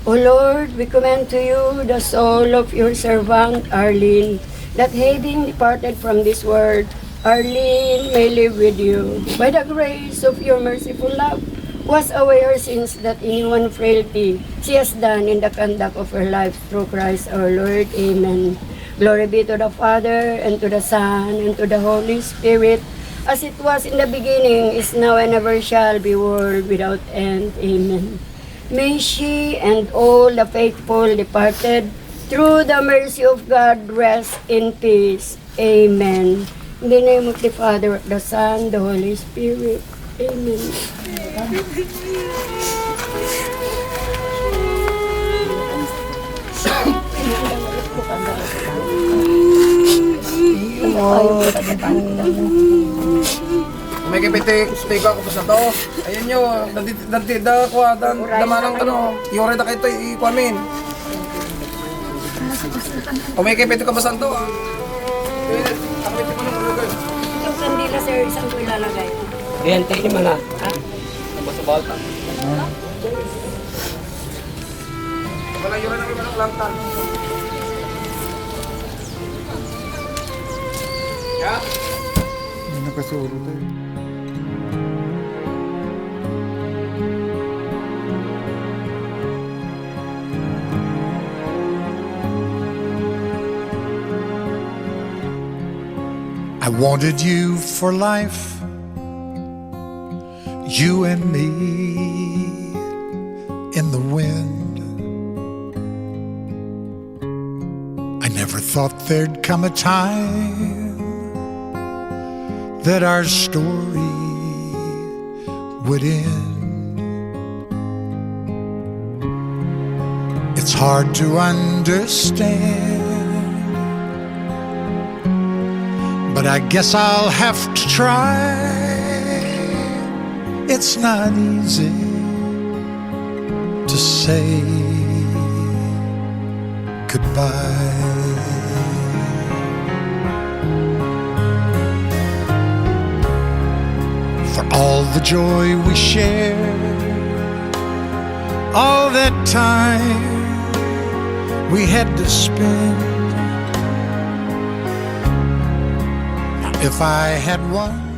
O Lord, we commend to you the soul of your servant Arlene, that having departed from this world, Arlene may live with you. By the grace of your merciful love, wash away her sins that in one frailty she has done in the conduct of her life through Christ our Lord. Amen. Glory be to the Father, and to the Son, and to the Holy Spirit, as it was in the beginning, is now, and ever shall be, world without end. Amen. May she and all the faithful departed, through the mercy of God, rest in peace. Amen. In the name of the Father, of the Son, the Holy Spirit. Amen.
May kipitik, take ako pa sa to. Ayun nyo, dati da ko, damanang kano. Yore na kayo ito, ikuamin. Kung may kipitik ka pa sa to,
Itong kandila, sir, isang ko ilalagay.
Yan, tayo naman na. Sa balta.
wala yore na kayo ng lantan. Ya?
Hindi nakasuro tayo. I wanted you for life, you and me in the wind. I never thought there'd come a time that our story would end. It's hard to understand, but I guess I'll have to try. It's not easy to say goodbye. For all the joy we shared, all that time we had to spend. If I had one